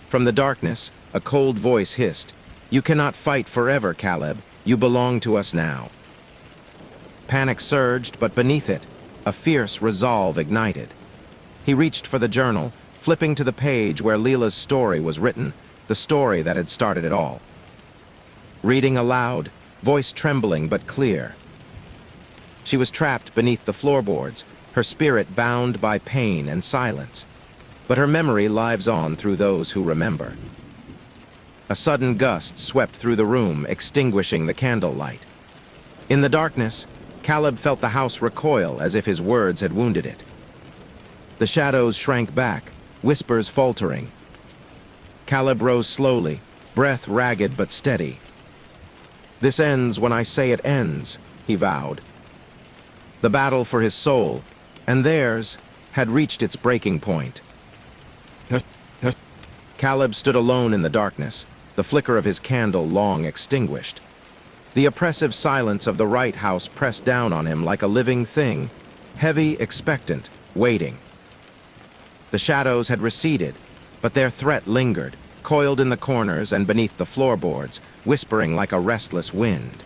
From the darkness, a cold voice hissed, "You cannot fight forever, Caleb. You belong to us now." Panic surged, but beneath it, a fierce resolve ignited. He reached for the journal, flipping to the page where Leela's story was written, the story that had started it all. Reading aloud, voice trembling but clear. She was trapped beneath the floorboards, her spirit bound by pain and silence. But her memory lives on through those who remember. A sudden gust swept through the room, extinguishing the candlelight. In the darkness, Caleb felt the house recoil as if his words had wounded it. The shadows shrank back, whispers faltering. Caleb rose slowly, breath ragged but steady. "This ends when I say it ends," he vowed. The battle for his soul, and theirs, had reached its breaking point. Caleb stood alone in the darkness, the flicker of his candle long extinguished. The oppressive silence of the Wright house pressed down on him like a living thing, heavy, expectant, waiting. The shadows had receded, but their threat lingered, coiled in the corners and beneath the floorboards, whispering like a restless wind.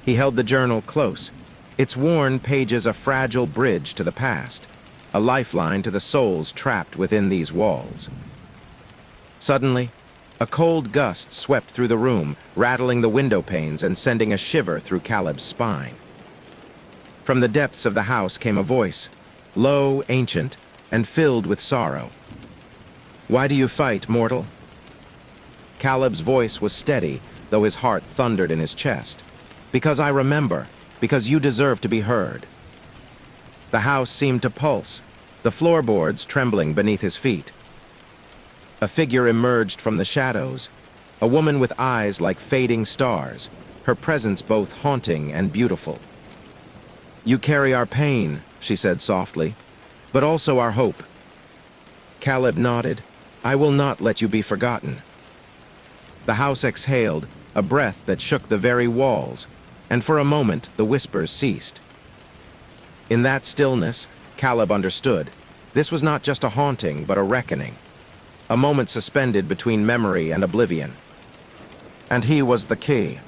He held the journal close, its worn pages a fragile bridge to the past, a lifeline to the souls trapped within these walls. Suddenly, a cold gust swept through the room, rattling the window panes and sending a shiver through Caleb's spine. From the depths of the house came a voice, low, ancient, and filled with sorrow. "Why do you fight, mortal?" Caleb's voice was steady, though his heart thundered in his chest. "Because I remember, because you deserve to be heard." The house seemed to pulse, the floorboards trembling beneath his feet. A figure emerged from the shadows, a woman with eyes like fading stars, her presence both haunting and beautiful. "You carry our pain," she said softly, "but also our hope." Caleb nodded. "I will not let you be forgotten." The house exhaled, a breath that shook the very walls, and for a moment the whispers ceased. In that stillness, Caleb understood. This was not just a haunting, but a reckoning. A moment suspended between memory and oblivion. And he was the key.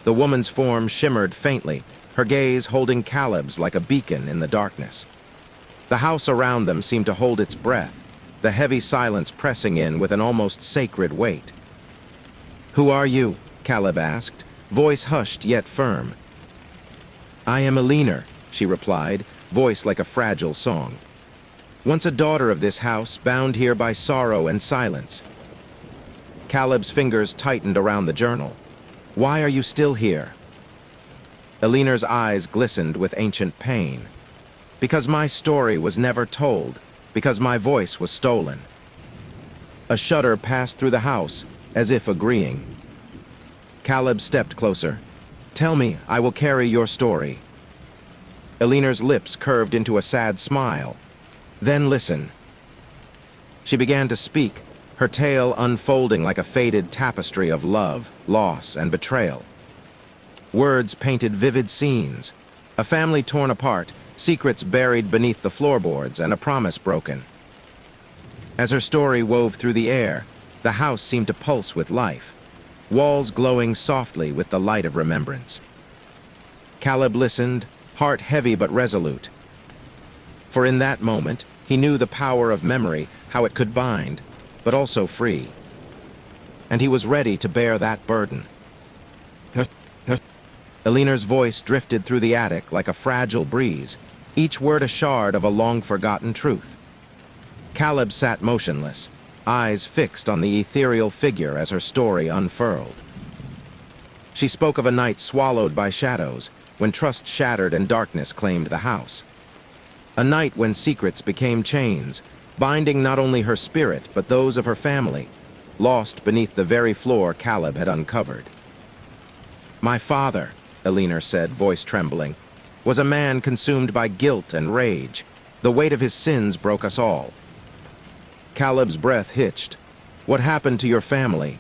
The woman's form shimmered faintly, her gaze holding Caleb's like a beacon in the darkness. The house around them seemed to hold its breath, the heavy silence pressing in with an almost sacred weight. "Who are you?" Caleb asked, voice hushed yet firm. "I am Eleanor," she replied, voice like a fragile song. "Once a daughter of this house, bound here by sorrow and silence." Caleb's fingers tightened around the journal. "Why are you still here?" Eleanor's eyes glistened with ancient pain. "Because my story was never told, because my voice was stolen." A shudder passed through the house, as if agreeing. Caleb stepped closer. "Tell me, I will carry your story." Eleanor's lips curved into a sad smile. "Then listen." She began to speak, her tale unfolding like a faded tapestry of love, loss, and betrayal. Words painted vivid scenes. A family torn apart, secrets buried beneath the floorboards, and a promise broken. As her story wove through the air, the house seemed to pulse with life, walls glowing softly with the light of remembrance. Caleb listened, heart heavy but resolute. For in that moment, he knew the power of memory, how it could bind, but also free. And he was ready to bear that burden. Eleanor's voice drifted through the attic like a fragile breeze, each word a shard of a long-forgotten truth. Caleb sat motionless, eyes fixed on the ethereal figure as her story unfurled. She spoke of a night swallowed by shadows, when trust shattered and darkness claimed the house. A night when secrets became chains, binding not only her spirit but those of her family, lost beneath the very floor Caleb had uncovered. "My father," Eleanor said, voice trembling, "was a man consumed by guilt and rage. The weight of his sins broke us all." Caleb's breath hitched. "What happened to your family?"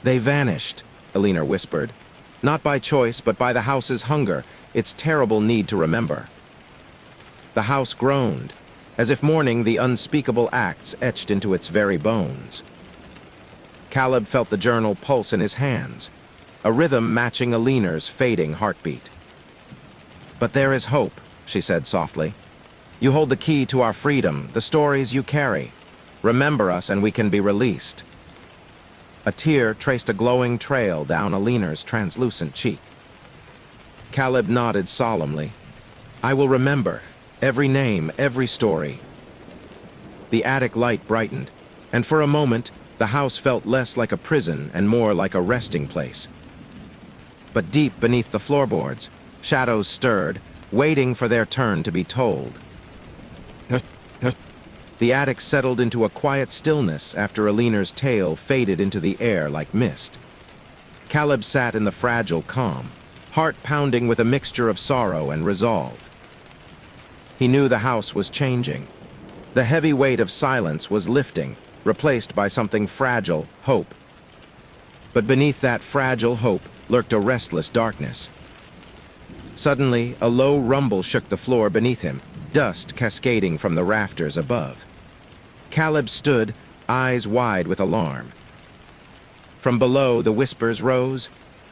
"They vanished," Eleanor whispered. "Not by choice, but by the house's hunger, its terrible need to remember." The house groaned, as if mourning the unspeakable acts etched into its very bones. Caleb felt the journal pulse in his hands, a rhythm matching Eleanor's fading heartbeat. "But there is hope," she said softly. "You hold the key to our freedom, the stories you carry. Remember us and we can be released." A tear traced a glowing trail down Eleanor's translucent cheek. Caleb nodded solemnly. "I will remember, every name, every story." The attic light brightened, and for a moment, the house felt less like a prison and more like a resting place. But deep beneath the floorboards, shadows stirred, waiting for their turn to be told. The attic settled into a quiet stillness after Eleanor's tale faded into the air like mist. Caleb sat in the fragile calm, heart pounding with a mixture of sorrow and resolve. He knew the house was changing. The heavy weight of silence was lifting, replaced by something fragile, hope. But beneath that fragile hope lurked a restless darkness. Suddenly, a low rumble shook the floor beneath him, dust cascading from the rafters above. Caleb stood, eyes wide with alarm. From below, the whispers rose,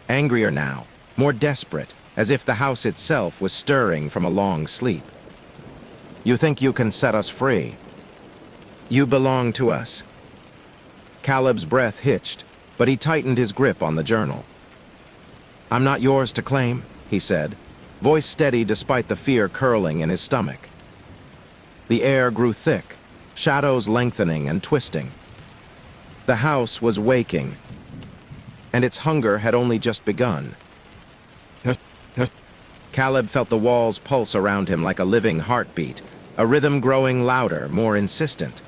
angrier now, more desperate, as if the house itself was stirring from a long sleep. "You think you can set us free? You belong to us." Caleb's breath hitched, but he tightened his grip on the journal. "I'm not yours to claim," he said, voice steady despite the fear curling in his stomach. The air grew thick, shadows lengthening and twisting. The house was waking, and its hunger had only just begun. Caleb felt the walls pulse around him like a living heartbeat, a rhythm growing louder, more insistent.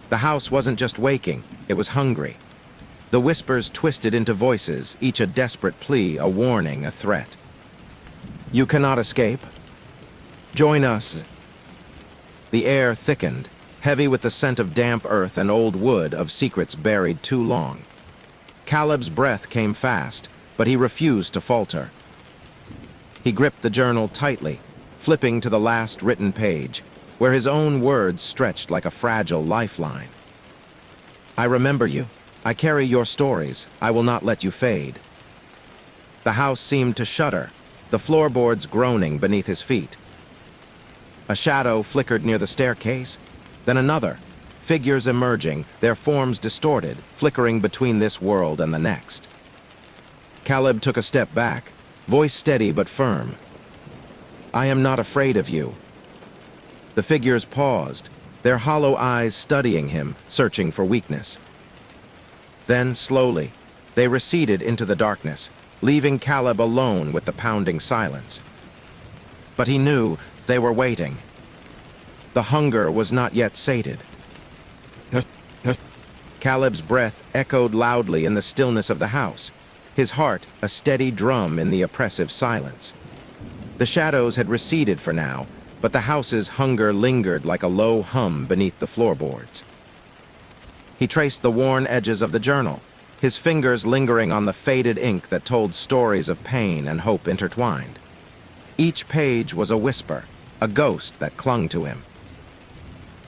The house wasn't just waking, it was hungry. The whispers twisted into voices, each a desperate plea, a warning, a threat. "You cannot escape. Join us." The air thickened, heavy with the scent of damp earth and old wood, of secrets buried too long. Caleb's breath came fast, but he refused to falter. He gripped the journal tightly, flipping to the last written page, where his own words stretched like a fragile lifeline. I remember you. I carry your stories. I will not let you fade. The house seemed to shudder, the floorboards groaning beneath his feet. A shadow flickered near the staircase, then another, figures emerging, their forms distorted, flickering between this world and the next. Caleb took a step back, voice steady but firm. I am not afraid of you. The figures paused, their hollow eyes studying him, searching for weakness. Then, slowly, they receded into the darkness, leaving Caleb alone with the pounding silence. But he knew they were waiting. The hunger was not yet sated. Caleb's breath echoed loudly in the stillness of the house, his heart a steady drum in the oppressive silence. The shadows had receded for now, but the house's hunger lingered like a low hum beneath the floorboards. He traced the worn edges of the journal, his fingers lingering on the faded ink that told stories of pain and hope intertwined. Each page was a whisper, a ghost that clung to him.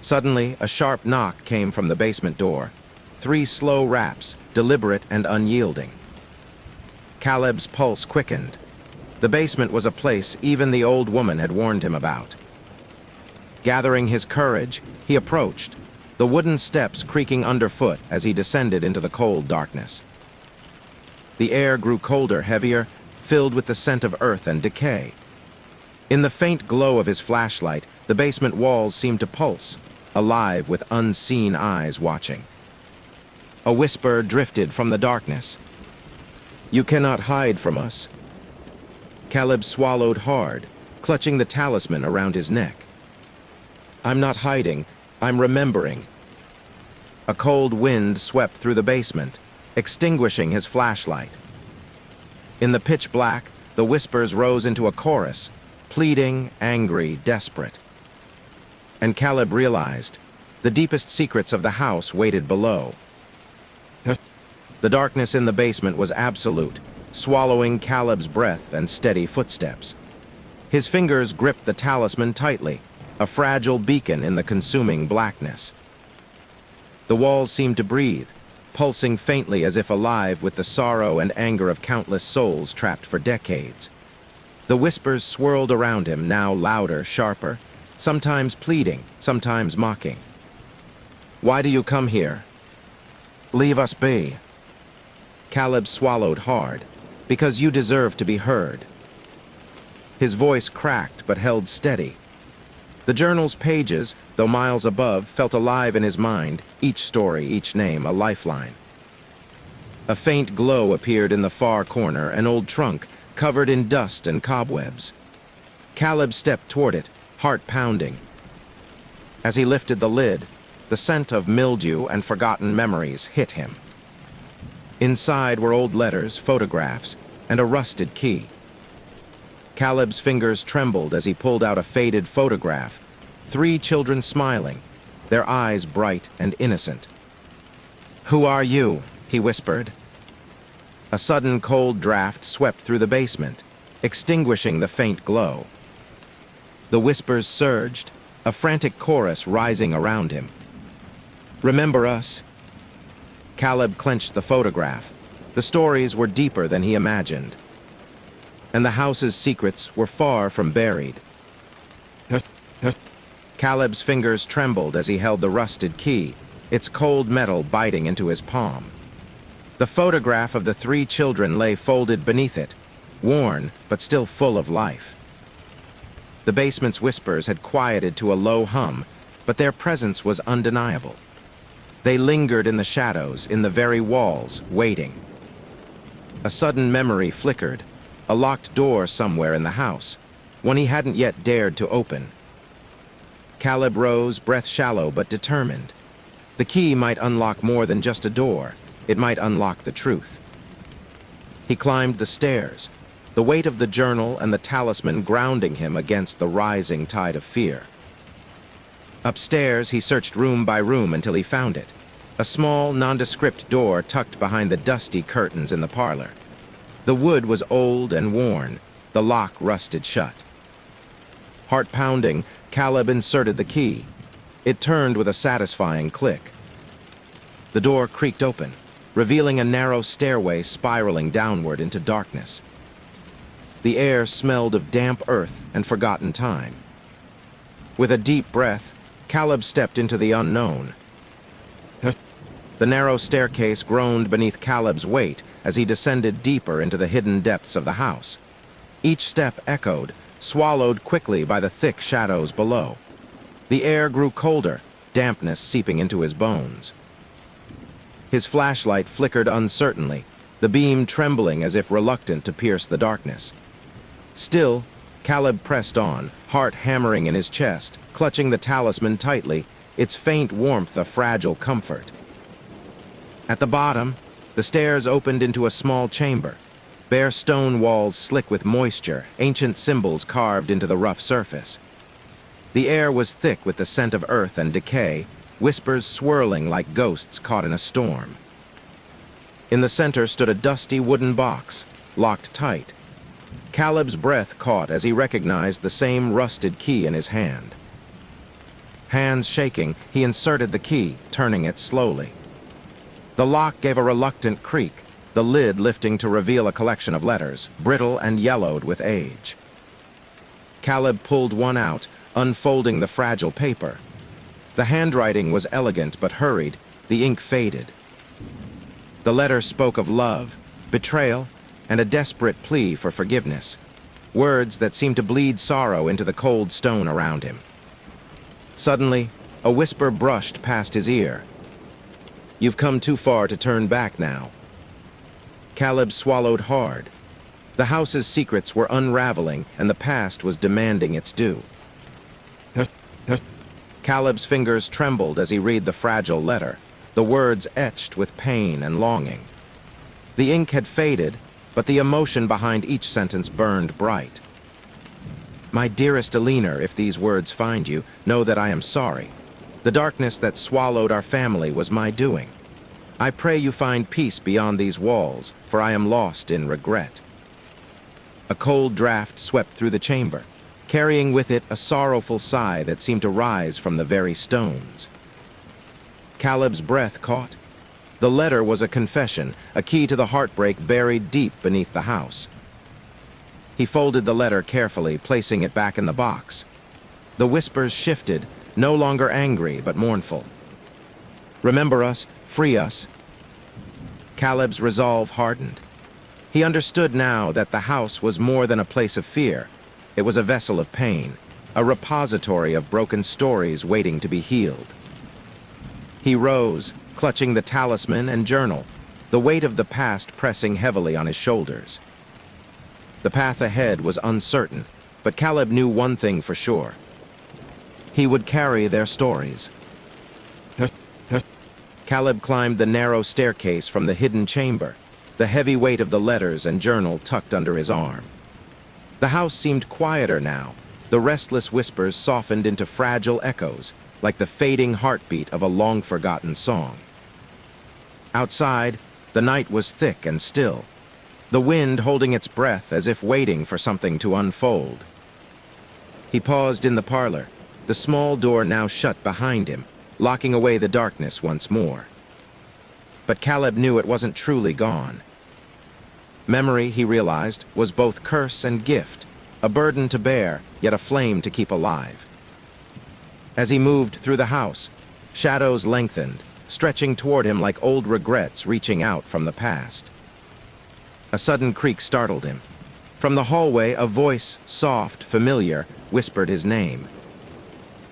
Suddenly, a sharp knock came from the basement door, 3 slow raps, deliberate and unyielding. Caleb's pulse quickened. The basement was a place even the old woman had warned him about. Gathering his courage, he approached, the wooden steps creaking underfoot as he descended into the cold darkness. The air grew colder, heavier, filled with the scent of earth and decay. In the faint glow of his flashlight, the basement walls seemed to pulse, alive with unseen eyes watching. A whisper drifted from the darkness. You cannot hide from us. Caleb swallowed hard, clutching the talisman around his neck. I'm not hiding, I'm remembering. A cold wind swept through the basement, extinguishing his flashlight. In the pitch black, the whispers rose into a chorus, pleading, angry, desperate. And Caleb realized the deepest secrets of the house waited below. The darkness in the basement was absolute, swallowing Caleb's breath and steady footsteps. His fingers gripped the talisman tightly, a fragile beacon in the consuming blackness. The walls seemed to breathe, pulsing faintly as if alive with the sorrow and anger of countless souls trapped for decades. The whispers swirled around him, now louder, sharper, sometimes pleading, sometimes mocking. Why do you come here? Leave us be. Caleb swallowed hard. Because you deserve to be heard. His voice cracked but held steady. The journal's pages, though miles above, felt alive in his mind, each story, each name, a lifeline. A faint glow appeared in the far corner, an old trunk, covered in dust and cobwebs. Caleb stepped toward it, heart pounding. As he lifted the lid, the scent of mildew and forgotten memories hit him. Inside were old letters, photographs, and a rusted key. Caleb's fingers trembled as he pulled out a faded photograph, 3 children smiling, their eyes bright and innocent. Who are you? He whispered. A sudden cold draft swept through the basement, extinguishing the faint glow. The whispers surged, a frantic chorus rising around him. Remember us? Caleb clenched the photograph. The stories were deeper than he imagined. And the house's secrets were far from buried. Caleb's fingers trembled as he held the rusted key, its cold metal biting into his palm. The photograph of the 3 children lay folded beneath it, worn but still full of life. The basement's whispers had quieted to a low hum, but their presence was undeniable. They lingered in the shadows, in the very walls, waiting. A sudden memory flickered, a locked door somewhere in the house, one he hadn't yet dared to open. Caleb rose, breath shallow but determined. The key might unlock more than just a door. It might unlock the truth. He climbed the stairs, the weight of the journal and the talisman grounding him against the rising tide of fear. Upstairs, he searched room by room until he found it. A small, nondescript door tucked behind the dusty curtains in the parlor. The wood was old and worn, the lock rusted shut. Heart pounding, Caleb inserted the key. It turned with a satisfying click. The door creaked open, revealing a narrow stairway spiraling downward into darkness. The air smelled of damp earth and forgotten time. With a deep breath, Caleb stepped into the unknown. The narrow staircase groaned beneath Caleb's weight as he descended deeper into the hidden depths of the house. Each step echoed, swallowed quickly by the thick shadows below. The air grew colder, dampness seeping into his bones. His flashlight flickered uncertainly, the beam trembling as if reluctant to pierce the darkness. Still, Caleb pressed on, heart hammering in his chest, clutching the talisman tightly, its faint warmth a fragile comfort. At the bottom, the stairs opened into a small chamber. Bare stone walls slick with moisture, ancient symbols carved into the rough surface. The air was thick with the scent of earth and decay, whispers swirling like ghosts caught in a storm. In the center stood a dusty wooden box, locked tight. Caleb's breath caught as he recognized the same rusted key in his hand. Hands shaking, he inserted the key, turning it slowly. The lock gave a reluctant creak, the lid lifting to reveal a collection of letters, brittle and yellowed with age. Caleb pulled one out, unfolding the fragile paper. The handwriting was elegant but hurried, the ink faded. The letter spoke of love, betrayal, and a desperate plea for forgiveness, words that seemed to bleed sorrow into the cold stone around him. Suddenly, a whisper brushed past his ear. "You've come too far to turn back now." Caleb swallowed hard. The house's secrets were unraveling, and the past was demanding its due. Caleb's fingers trembled as he read the fragile letter, the words etched with pain and longing. The ink had faded, but the emotion behind each sentence burned bright. "My dearest Alina, if these words find you, know that I am sorry. The darkness that swallowed our family was my doing. I pray you find peace beyond these walls, for I am lost in regret." A cold draft swept through the chamber, carrying with it a sorrowful sigh that seemed to rise from the very stones. Caleb's breath caught. The letter was a confession, a key to the heartbreak buried deep beneath the house. He folded the letter carefully, placing it back in the box. The whispers shifted, no longer angry but mournful. "Remember us, free us." Caleb's resolve hardened. He understood now that the house was more than a place of fear. It was a vessel of pain, a repository of broken stories waiting to be healed. He rose, clutching the talisman and journal, the weight of the past pressing heavily on his shoulders. The path ahead was uncertain, but Caleb knew one thing for sure. He would carry their stories. Caleb climbed the narrow staircase from the hidden chamber, the heavy weight of the letters and journal tucked under his arm. The house seemed quieter now, the restless whispers softened into fragile echoes, like the fading heartbeat of a long-forgotten song. Outside, the night was thick and still, the wind holding its breath as if waiting for something to unfold. He paused in the parlor, the small door now shut behind him, locking away the darkness once more. But Caleb knew it wasn't truly gone. Memory, he realized, was both curse and gift, a burden to bear, yet a flame to keep alive. As he moved through the house, shadows lengthened, stretching toward him like old regrets reaching out from the past. A sudden creak startled him. From the hallway, a voice, soft, familiar, whispered his name.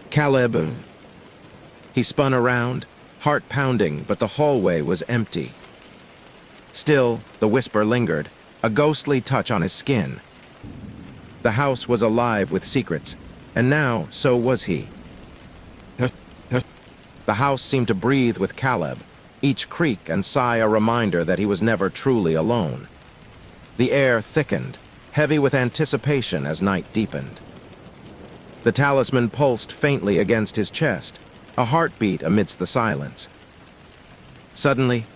"Caleb." He spun around, heart pounding, but the hallway was empty. Still, the whisper lingered, a ghostly touch on his skin. The house was alive with secrets, and now so was he. The house seemed to breathe with Caleb, each creak and sigh a reminder that he was never truly alone. The air thickened, heavy with anticipation as night deepened. The talisman pulsed faintly against his chest, a heartbeat amidst the silence. Suddenly,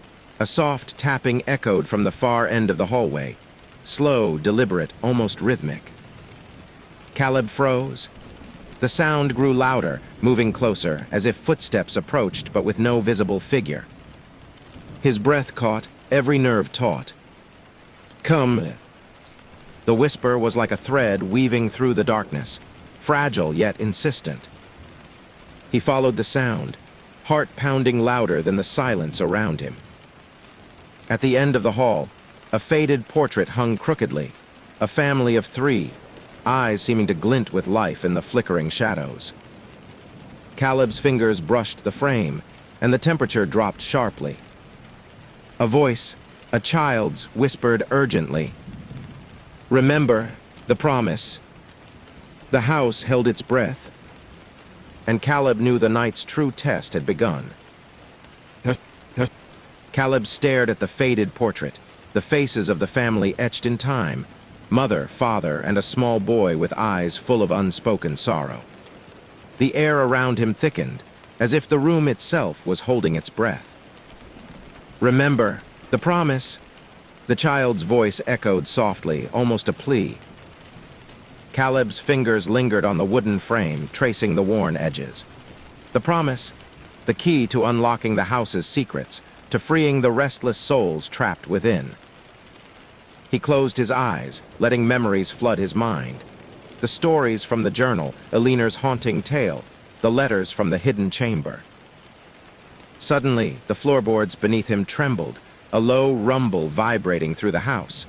a soft tapping echoed from the far end of the hallway, slow, deliberate, almost rhythmic. Caleb froze, The sound grew louder, moving closer, as if footsteps approached but with no visible figure. His breath caught, every nerve taut. "Come." The whisper was like a thread weaving through the darkness, fragile yet insistent. He followed the sound, heart pounding louder than the silence around him. At the end of the hall, a faded portrait hung crookedly, a family of 3, eyes seeming to glint with life in the flickering shadows. Caleb's fingers brushed the frame, and the temperature dropped sharply. A voice, a child's, whispered urgently, "Remember the promise." The house held its breath, and Caleb knew the night's true test had begun. Caleb stared at the faded portrait, the faces of the family etched in time, mother, father, and a small boy with eyes full of unspoken sorrow. The air around him thickened, as if the room itself was holding its breath. "Remember the promise." The child's voice echoed softly, almost a plea. Caleb's fingers lingered on the wooden frame, tracing the worn edges. The promise, the key to unlocking the house's secrets, to freeing the restless souls trapped within. He closed his eyes, letting memories flood his mind. The stories from the journal, Eleanor's haunting tale, the letters from the hidden chamber. Suddenly, the floorboards beneath him trembled, a low rumble vibrating through the house.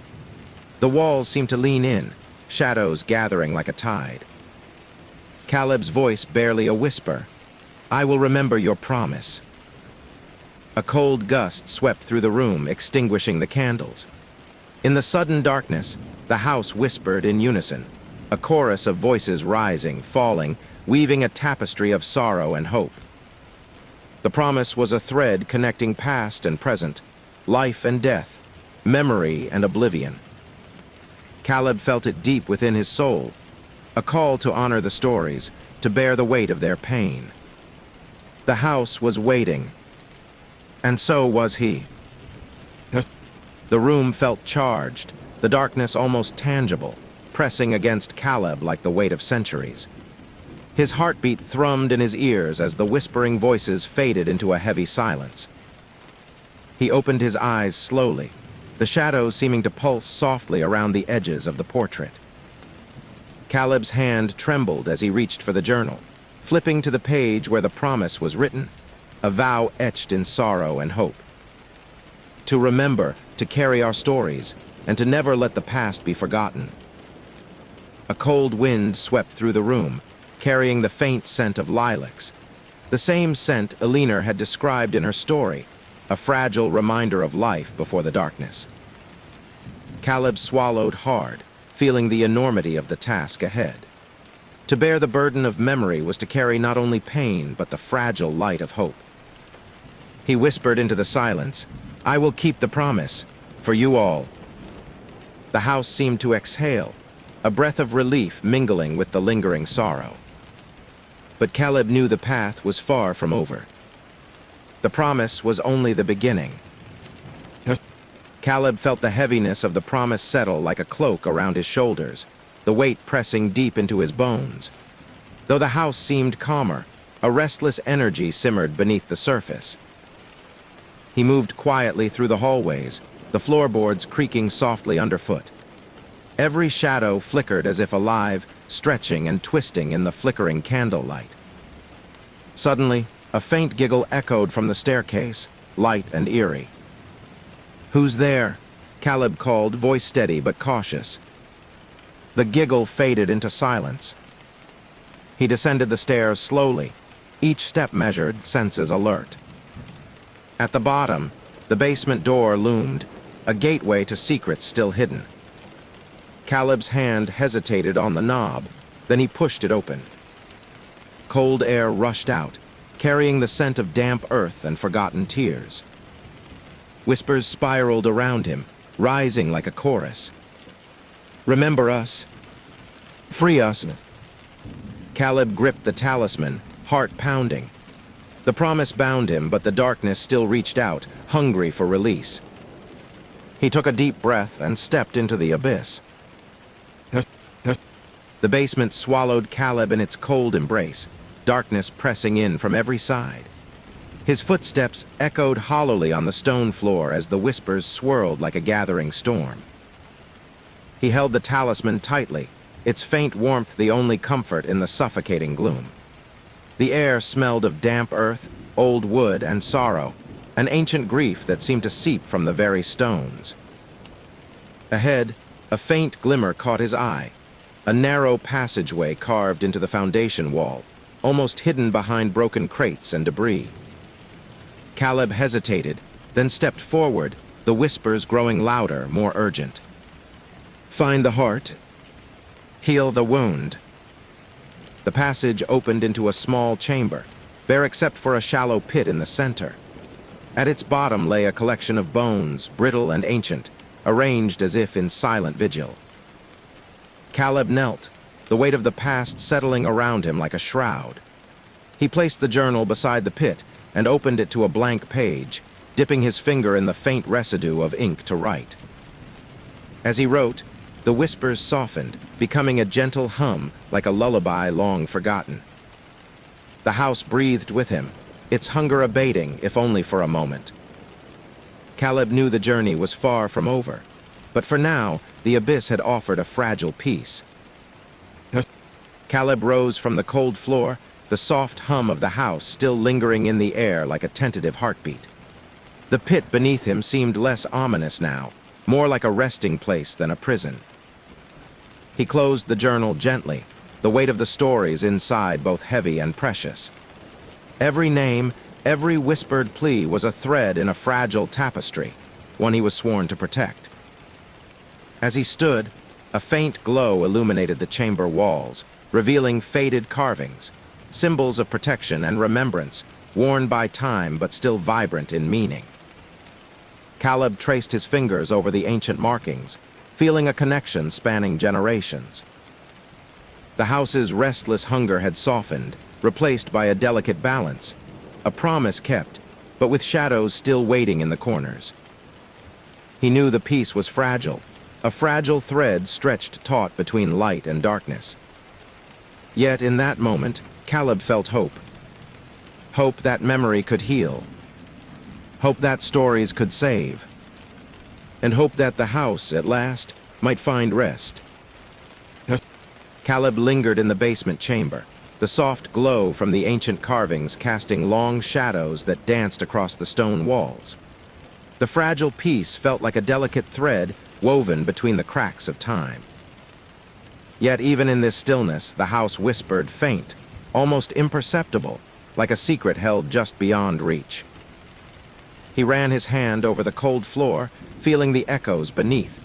The walls seemed to lean in, shadows gathering like a tide. Caleb's voice barely a whisper. "I will remember your promise." A cold gust swept through the room, extinguishing the candles. In the sudden darkness, the house whispered in unison, a chorus of voices rising, falling, weaving a tapestry of sorrow and hope. The promise was a thread connecting past and present, life and death, memory and oblivion. Caleb felt it deep within his soul, a call to honor the stories, to bear the weight of their pain. The house was waiting, and so was he. The room felt charged, the darkness almost tangible, pressing against Caleb like the weight of centuries. His heartbeat thrummed in his ears as the whispering voices faded into a heavy silence. He opened his eyes slowly, the shadows seeming to pulse softly around the edges of the portrait. Caleb's hand trembled as he reached for the journal, flipping to the page where the promise was written, a vow etched in sorrow and hope. To remember, to carry our stories, and to never let the past be forgotten. A cold wind swept through the room, carrying the faint scent of lilacs, the same scent Eleanor had described in her story, a fragile reminder of life before the darkness. Caleb swallowed hard, feeling the enormity of the task ahead. To bear the burden of memory was to carry not only pain, but the fragile light of hope. He whispered into the silence, "I will keep the promise, for you all." The house seemed to exhale, a breath of relief mingling with the lingering sorrow. But Caleb knew the path was far from over. The promise was only the beginning. Caleb felt the heaviness of the promise settle like a cloak around his shoulders, the weight pressing deep into his bones. Though the house seemed calmer, a restless energy simmered beneath the surface. He moved quietly through the hallways, the floorboards creaking softly underfoot. Every shadow flickered as if alive, stretching and twisting in the flickering candlelight. Suddenly, a faint giggle echoed from the staircase, light and eerie. "Who's there?" Caleb called, voice steady but cautious. The giggle faded into silence. He descended the stairs slowly, each step measured, senses alert. At the bottom, the basement door loomed, a gateway to secrets still hidden. Caleb's hand hesitated on the knob, then he pushed it open. Cold air rushed out, carrying the scent of damp earth and forgotten tears. Whispers spiraled around him, rising like a chorus. "Remember us. Free us." Caleb gripped the talisman, heart pounding. The promise bound him, but the darkness still reached out, hungry for release. He took a deep breath and stepped into the abyss. The basement swallowed Caleb in its cold embrace, darkness pressing in from every side. His footsteps echoed hollowly on the stone floor as the whispers swirled like a gathering storm. He held the talisman tightly, its faint warmth the only comfort in the suffocating gloom. The air smelled of damp earth, old wood, and sorrow, an ancient grief that seemed to seep from the very stones. Ahead, a faint glimmer caught his eye, a narrow passageway carved into the foundation wall, almost hidden behind broken crates and debris. Caleb hesitated, then stepped forward, the whispers growing louder, more urgent. Find the heart. Heal the wound. The passage opened into a small chamber, bare except for a shallow pit in the center. At its bottom lay a collection of bones, brittle and ancient, arranged as if in silent vigil. Caleb knelt, the weight of the past settling around him like a shroud. He placed the journal beside the pit and opened it to a blank page, dipping his finger in the faint residue of ink to write. As he wrote, the whispers softened, becoming a gentle hum like a lullaby long forgotten. The house breathed with him, its hunger abating, if only for a moment. Caleb knew the journey was far from over, but for now, the abyss had offered a fragile peace. Caleb rose from the cold floor, the soft hum of the house still lingering in the air like a tentative heartbeat. The pit beneath him seemed less ominous now, more like a resting place than a prison. He closed the journal gently, the weight of the stories inside both heavy and precious. Every name, every whispered plea was a thread in a fragile tapestry, one he was sworn to protect. As he stood, a faint glow illuminated the chamber walls, revealing faded carvings, symbols of protection and remembrance, worn by time but still vibrant in meaning. Caleb traced his fingers over the ancient markings, feeling a connection spanning generations. The house's restless hunger had softened, replaced by a delicate balance, a promise kept, but with shadows still waiting in the corners. He knew the peace was fragile, a fragile thread stretched taut between light and darkness. Yet in that moment, Caleb felt hope. Hope that memory could heal. Hope that stories could save. And hope that the house, at last, might find rest. Caleb lingered in the basement chamber, the soft glow from the ancient carvings casting long shadows that danced across the stone walls. The fragile peace felt like a delicate thread woven between the cracks of time. Yet even in this stillness, the house whispered faint, almost imperceptible, like a secret held just beyond reach. He ran his hand over the cold floor, feeling the echoes beneath,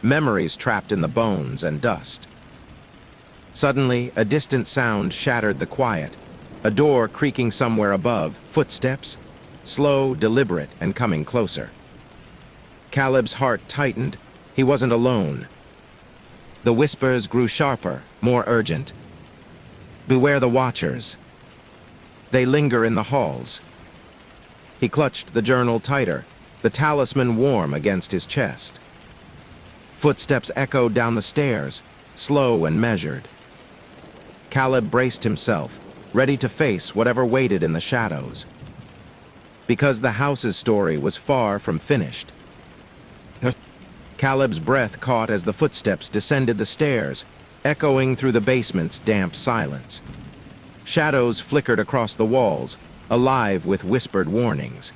memories trapped in the bones and dust. Suddenly, a distant sound shattered the quiet, a door creaking somewhere above, footsteps, slow, deliberate, and coming closer. Caleb's heart tightened. He wasn't alone. The whispers grew sharper, more urgent. Beware the watchers. They linger in the halls. He clutched the journal tighter, the talisman warm against his chest. Footsteps echoed down the stairs, slow and measured. Caleb braced himself, ready to face whatever waited in the shadows. Because the house's story was far from finished. Caleb's breath caught as the footsteps descended the stairs, echoing through the basement's damp silence. Shadows flickered across the walls, alive with whispered warnings.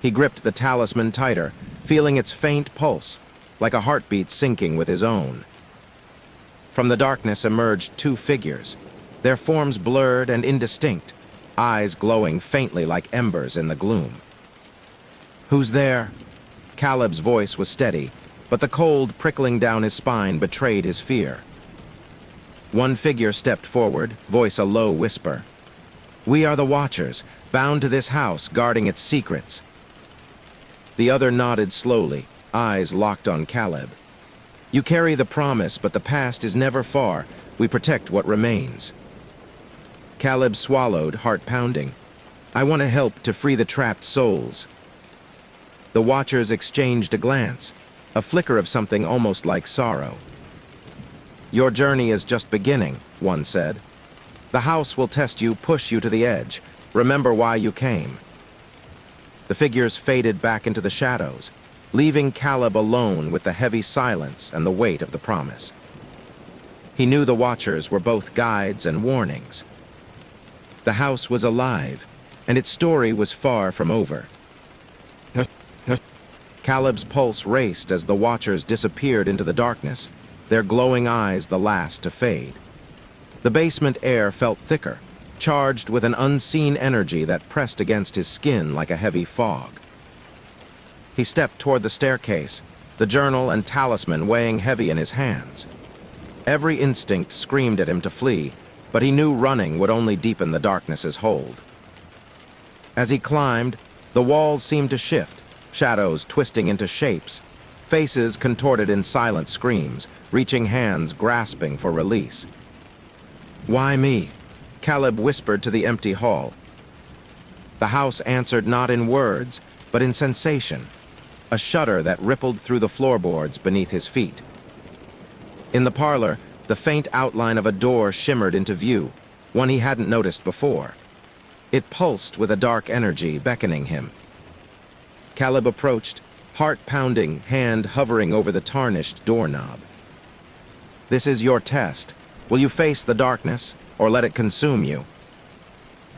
He gripped the talisman tighter, feeling its faint pulse, like a heartbeat syncing with his own. From the darkness emerged two figures, their forms blurred and indistinct, eyes glowing faintly like embers in the gloom. "Who's there?" Caleb's voice was steady, but the cold prickling down his spine betrayed his fear. One figure stepped forward, voice a low whisper. "We are the Watchers, bound to this house, guarding its secrets." The other nodded slowly, eyes locked on Caleb. "You carry the promise, but the past is never far. We protect what remains." Caleb swallowed, heart pounding. "I want to help to free the trapped souls." The Watchers exchanged a glance, a flicker of something almost like sorrow. "Your journey is just beginning," one said. "The house will test you, push you to the edge. Remember why you came." The figures faded back into the shadows, leaving Caleb alone with the heavy silence and the weight of the promise. He knew the watchers were both guides and warnings. The house was alive, and its story was far from over. Caleb's pulse raced as the watchers disappeared into the darkness, their glowing eyes the last to fade. The basement air felt thicker, charged with an unseen energy that pressed against his skin like a heavy fog. He stepped toward the staircase, the journal and talisman weighing heavy in his hands. Every instinct screamed at him to flee, but he knew running would only deepen the darkness's hold. As he climbed, the walls seemed to shift, shadows twisting into shapes, faces contorted in silent screams, reaching hands grasping for release. "Why me?" Caleb whispered to the empty hall. The house answered not in words, but in sensation, a shudder that rippled through the floorboards beneath his feet. In the parlor, the faint outline of a door shimmered into view, one he hadn't noticed before. It pulsed with a dark energy beckoning him. Caleb approached, heart pounding, hand hovering over the tarnished doorknob. "This is your test. Will you face the darkness, or let it consume you?"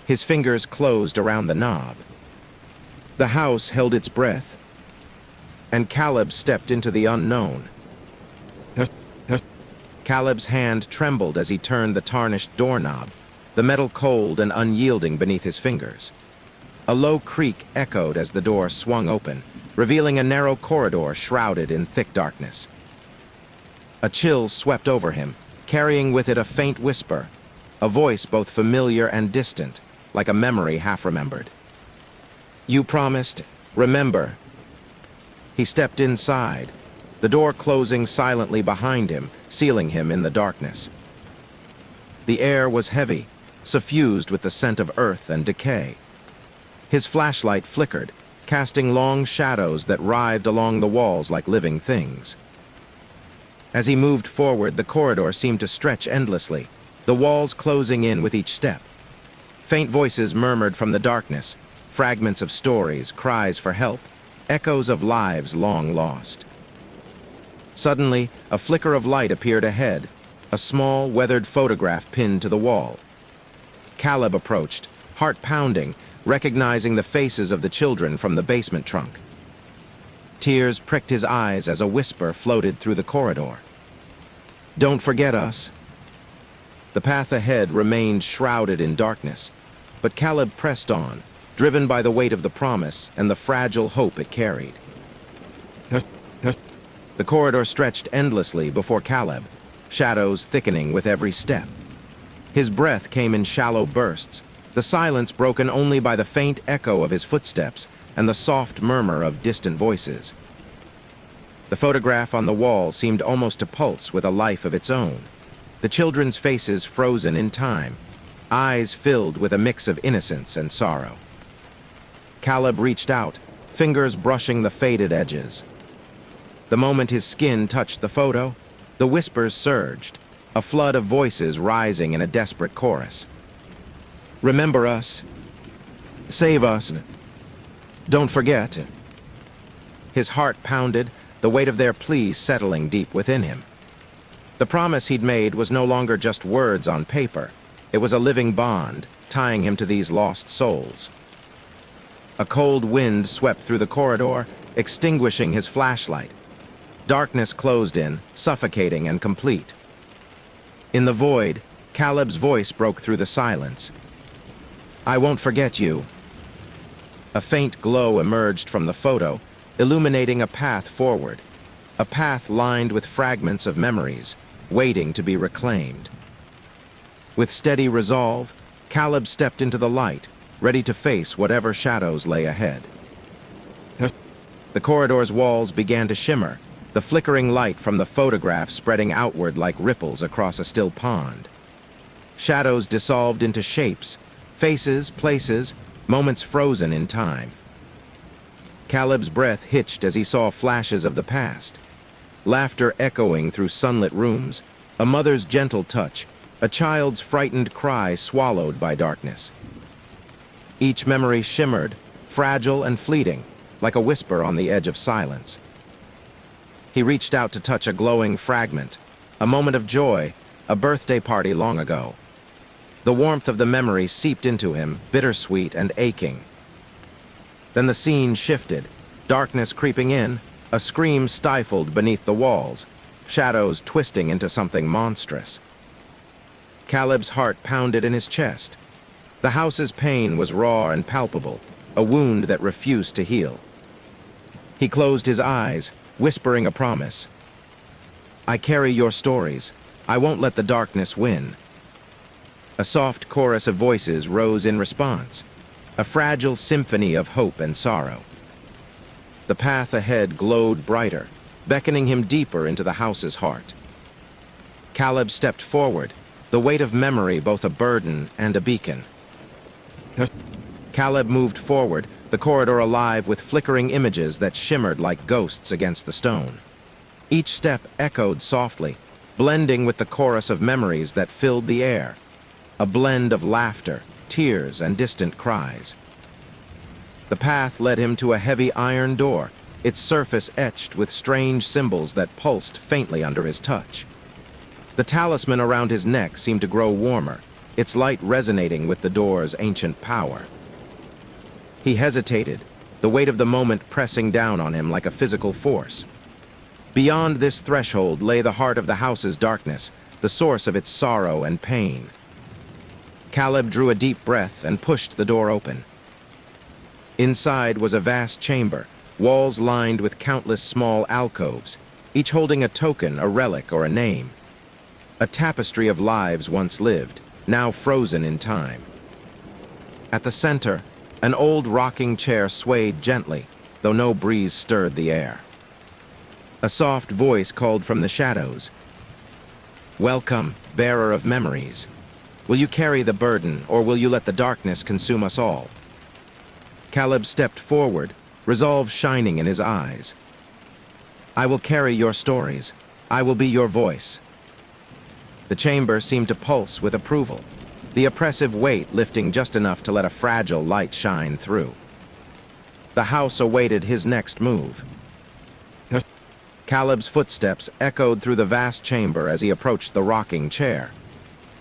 His fingers closed around the knob. The house held its breath, and Caleb stepped into the unknown. Caleb's hand trembled as he turned the tarnished doorknob, the metal cold and unyielding beneath his fingers. A low creak echoed as the door swung open, revealing a narrow corridor shrouded in thick darkness. A chill swept over him, carrying with it a faint whisper, a voice both familiar and distant, like a memory half-remembered. "You promised, remember." He stepped inside, the door closing silently behind him, sealing him in the darkness. The air was heavy, suffused with the scent of earth and decay. His flashlight flickered, casting long shadows that writhed along the walls like living things. As he moved forward, the corridor seemed to stretch endlessly, the walls closing in with each step. Faint voices murmured from the darkness, fragments of stories, cries for help, echoes of lives long lost. Suddenly, a flicker of light appeared ahead, a small, weathered photograph pinned to the wall. Caleb approached, heart pounding, recognizing the faces of the children from the basement trunk. Tears pricked his eyes as a whisper floated through the corridor. "Don't forget us." The path ahead remained shrouded in darkness, but Caleb pressed on, driven by the weight of the promise and the fragile hope it carried. The corridor stretched endlessly before Caleb, shadows thickening with every step. His breath came in shallow bursts, the silence broken only by the faint echo of his footsteps and the soft murmur of distant voices. The photograph on the wall seemed almost to pulse with a life of its own, the children's faces frozen in time, eyes filled with a mix of innocence and sorrow. Caleb reached out, fingers brushing the faded edges. The moment his skin touched the photo, the whispers surged, a flood of voices rising in a desperate chorus. "Remember us. Save us. Don't forget." His heart pounded, the weight of their plea settling deep within him. The promise he'd made was no longer just words on paper. It was a living bond, tying him to these lost souls. A cold wind swept through the corridor, extinguishing his flashlight. Darkness closed in, suffocating and complete. In the void, Caleb's voice broke through the silence. "I won't forget you." A faint glow emerged from the photo, illuminating a path forward, a path lined with fragments of memories, waiting to be reclaimed. With steady resolve, Caleb stepped into the light, ready to face whatever shadows lay ahead. The corridor's walls began to shimmer, the flickering light from the photograph spreading outward like ripples across a still pond. Shadows dissolved into shapes, faces, places, moments frozen in time. Caleb's breath hitched as he saw flashes of the past. Laughter echoing through sunlit rooms, A mother's gentle touch, a child's frightened cry swallowed by darkness. Each memory shimmered, fragile and fleeting, like a whisper on the edge of silence. He reached out to touch a glowing fragment, a moment of joy, a birthday party long ago. The warmth of the memory seeped into him, bittersweet and aching. Then the scene shifted, darkness creeping in, a scream stifled beneath the walls, shadows twisting into something monstrous. Caleb's heart pounded in his chest. The house's pain was raw and palpable, a wound that refused to heal. He closed his eyes, whispering a promise. "I carry your stories. I won't let the darkness win." A soft chorus of voices rose in response, a fragile symphony of hope and sorrow. The path ahead glowed brighter, beckoning him deeper into the house's heart. Caleb stepped forward, the weight of memory both a burden and a beacon. Caleb moved forward, the corridor alive with flickering images that shimmered like ghosts against the stone. Each step echoed softly, blending with the chorus of memories that filled the air, a blend of laughter, tears, and distant cries. The path led him to a heavy iron door, its surface etched with strange symbols that pulsed faintly under his touch. The talisman around his neck seemed to grow warmer, its light resonating with the door's ancient power. He hesitated, the weight of the moment pressing down on him like a physical force. Beyond this threshold lay the heart of the house's darkness, the source of its sorrow and pain. Caleb drew a deep breath and pushed the door open. Inside was a vast chamber, walls lined with countless small alcoves, each holding a token, a relic, or a name. A tapestry of lives once lived, now frozen in time. At the center, an old rocking chair swayed gently, though no breeze stirred the air. A soft voice called from the shadows. "Welcome, bearer of memories. Will you carry the burden, or will you let the darkness consume us all?" Caleb stepped forward, resolve shining in his eyes. "I will carry your stories. I will be your voice." The chamber seemed to pulse with approval, the oppressive weight lifting just enough to let a fragile light shine through. The house awaited his next move. Caleb's footsteps echoed through the vast chamber as he approached the rocking chair.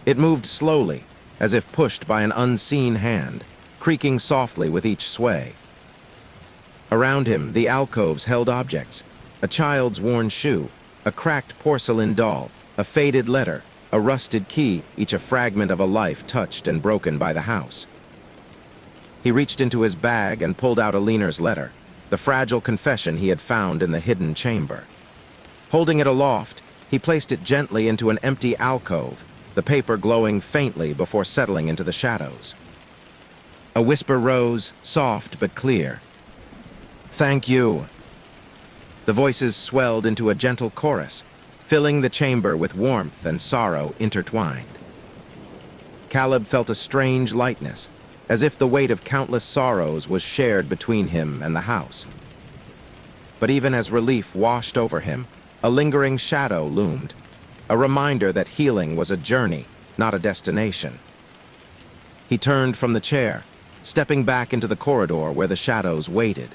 It moved slowly, as if pushed by an unseen hand, creaking softly with each sway. Around him, the alcoves held objects, a child's worn shoe, a cracked porcelain doll, a faded letter, a rusted key, each a fragment of a life touched and broken by the house. He reached into his bag and pulled out Aliner's letter, the fragile confession he had found in the hidden chamber. Holding it aloft, he placed it gently into an empty alcove, the paper glowing faintly before settling into the shadows. A whisper rose, soft but clear. "Thank you." The voices swelled into a gentle chorus, filling the chamber with warmth and sorrow intertwined. Caleb felt a strange lightness, as if the weight of countless sorrows was shared between him and the house. But even as relief washed over him, a lingering shadow loomed, a reminder that healing was a journey, not a destination. He turned from the chair, stepping back into the corridor where the shadows waited.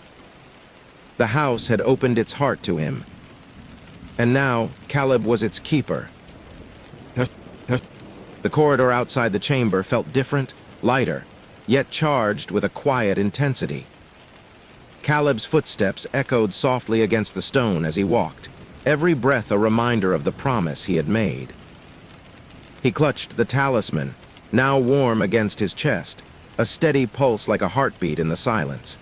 The house had opened its heart to him, and now Caleb was its keeper. The corridor outside the chamber felt different, lighter, yet charged with a quiet intensity. Caleb's footsteps echoed softly against the stone as he walked, every breath a reminder of the promise he had made. He clutched the talisman, now warm against his chest, a steady pulse like a heartbeat in the silence.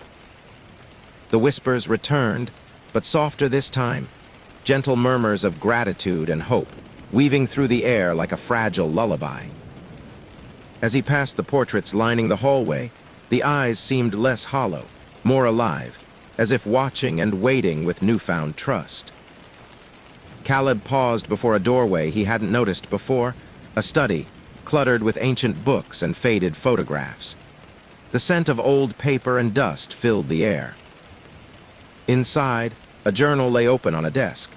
The whispers returned, but softer this time, gentle murmurs of gratitude and hope, weaving through the air like a fragile lullaby. As he passed the portraits lining the hallway, the eyes seemed less hollow, more alive, as if watching and waiting with newfound trust. Caleb paused before a doorway he hadn't noticed before, a study, cluttered with ancient books and faded photographs. The scent of old paper and dust filled the air. Inside, a journal lay open on a desk,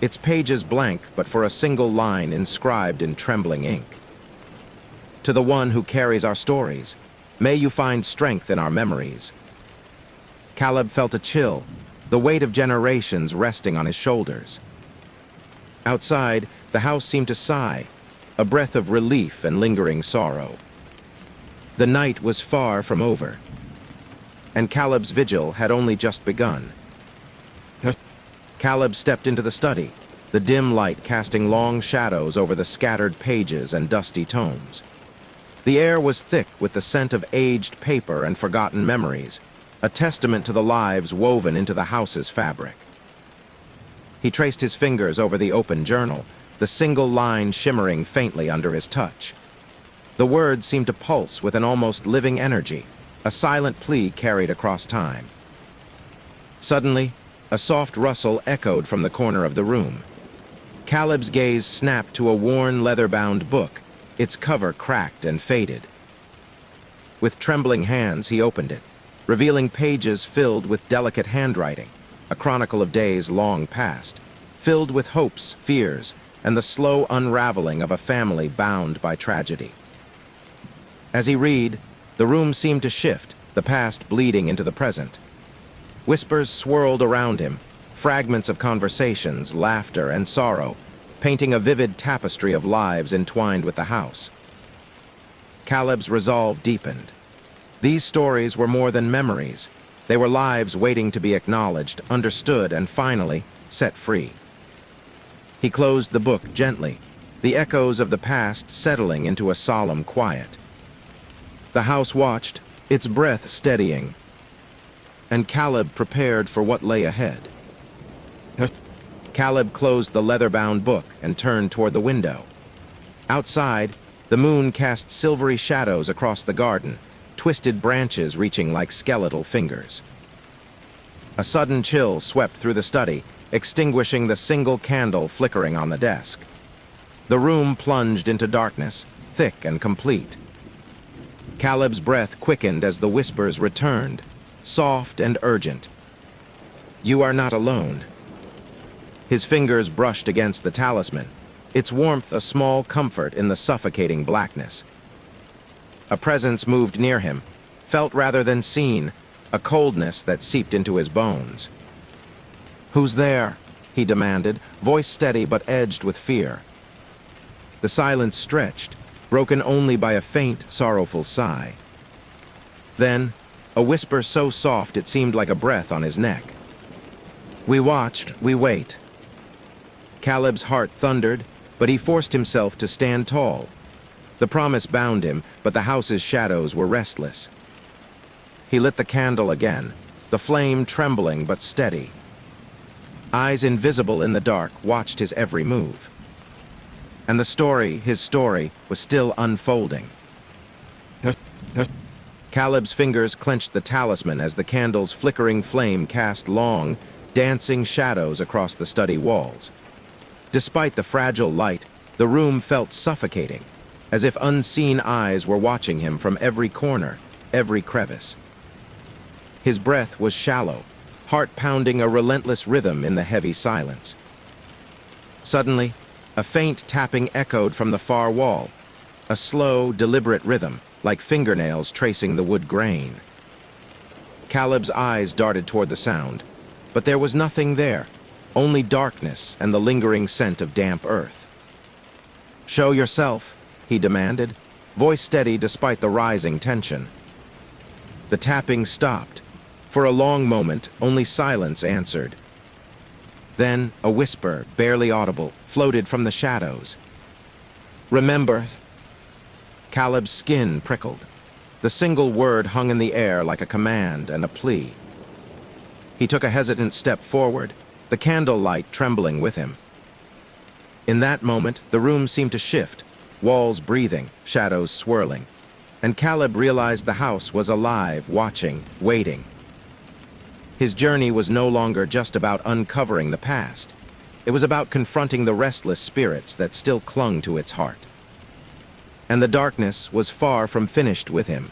its pages blank but for a single line inscribed in trembling ink. To the one who carries our stories, may you find strength in our memories. Caleb felt a chill, the weight of generations resting on his shoulders. Outside, the house seemed to sigh, a breath of relief and lingering sorrow. The night was far from over, and Caleb's vigil had only just begun. Caleb stepped into the study, the dim light casting long shadows over the scattered pages and dusty tomes. The air was thick with the scent of aged paper and forgotten memories, a testament to the lives woven into the house's fabric. He traced his fingers over the open journal, the single line shimmering faintly under his touch. The words seemed to pulse with an almost living energy, a silent plea carried across time. Suddenly, a soft rustle echoed from the corner of the room. Caleb's gaze snapped to a worn, leather-bound book, its cover cracked and faded. With trembling hands, he opened it, revealing pages filled with delicate handwriting, a chronicle of days long past, filled with hopes, fears, and the slow unraveling of a family bound by tragedy. As he read, the room seemed to shift, the past bleeding into the present. Whispers swirled around him, fragments of conversations, laughter, and sorrow, painting a vivid tapestry of lives entwined with the house. Caleb's resolve deepened. These stories were more than memories. They were lives waiting to be acknowledged, understood, and finally set free. He closed the book gently, the echoes of the past settling into a solemn quiet. The house watched, its breath steadying, and Caleb prepared for what lay ahead. Caleb closed the leather-bound book and turned toward the window. Outside, the moon cast silvery shadows across the garden, twisted branches reaching like skeletal fingers. A sudden chill swept through the study, extinguishing the single candle flickering on the desk. The room plunged into darkness, thick and complete. Caleb's breath quickened as the whispers returned, soft and urgent. "You are not alone." His fingers brushed against the talisman, its warmth a small comfort in the suffocating blackness. A presence moved near him, felt rather than seen, a coldness that seeped into his bones. "Who's there?" he demanded, voice steady but edged with fear. The silence stretched, broken only by a faint, sorrowful sigh. Then, a whisper so soft it seemed like a breath on his neck. "We watched, we wait." Caleb's heart thundered, but he forced himself to stand tall. The promise bound him, but the house's shadows were restless. He lit the candle again, the flame trembling but steady. Eyes invisible in the dark watched his every move. And the story, his story, was still unfolding. Caleb's fingers clenched the talisman as the candle's flickering flame cast long, dancing shadows across the study walls. Despite the fragile light, the room felt suffocating, as if unseen eyes were watching him from every corner, every crevice. His breath was shallow, heart pounding a relentless rhythm in the heavy silence. Suddenly, a faint tapping echoed from the far wall, a slow, deliberate rhythm, like fingernails tracing the wood grain. Caleb's eyes darted toward the sound, but there was nothing there, only darkness and the lingering scent of damp earth. "Show yourself," he demanded, voice steady despite the rising tension. The tapping stopped. For a long moment, only silence answered. Then a whisper, barely audible, floated from the shadows. "Remember." Caleb's skin prickled. The single word hung in the air like a command and a plea. He took a hesitant step forward, the candlelight trembling with him. In that moment, the room seemed to shift, walls breathing, shadows swirling, and Caleb realized the house was alive, watching, waiting. His journey was no longer just about uncovering the past. It was about confronting the restless spirits that still clung to its heart. And the darkness was far from finished with him.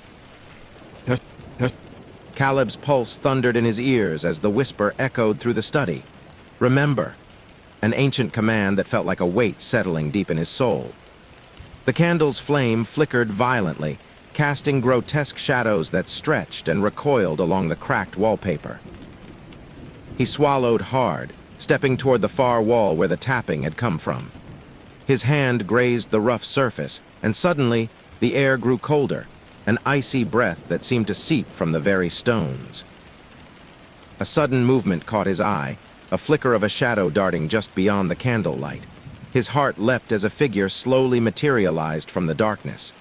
Caleb's pulse thundered in his ears as the whisper echoed through the study. "Remember." an ancient command that felt like a weight settling deep in his soul. The candle's flame flickered violently, casting grotesque shadows that stretched and recoiled along the cracked wallpaper. He swallowed hard, stepping toward the far wall where the tapping had come from. His hand grazed the rough surface, and suddenly the air grew colder, an icy breath that seemed to seep from the very stones. A sudden movement caught his eye, a flicker of a shadow darting just beyond the candlelight. His heart leapt as a figure slowly materialized from the darkness.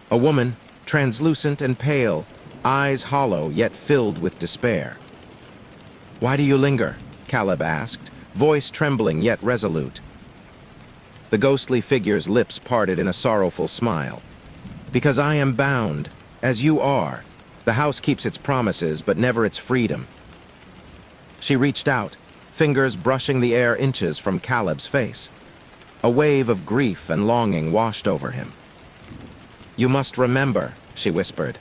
A woman, translucent and pale, eyes hollow yet filled with despair. "Why do you linger?" Caleb asked, voice trembling yet resolute. The ghostly figure's lips parted in a sorrowful smile. "Because I am bound, as you are. The house keeps its promises, but never its freedom." She reached out, fingers brushing the air inches from Caleb's face. A wave of grief and longing washed over him. "You must remember," she whispered.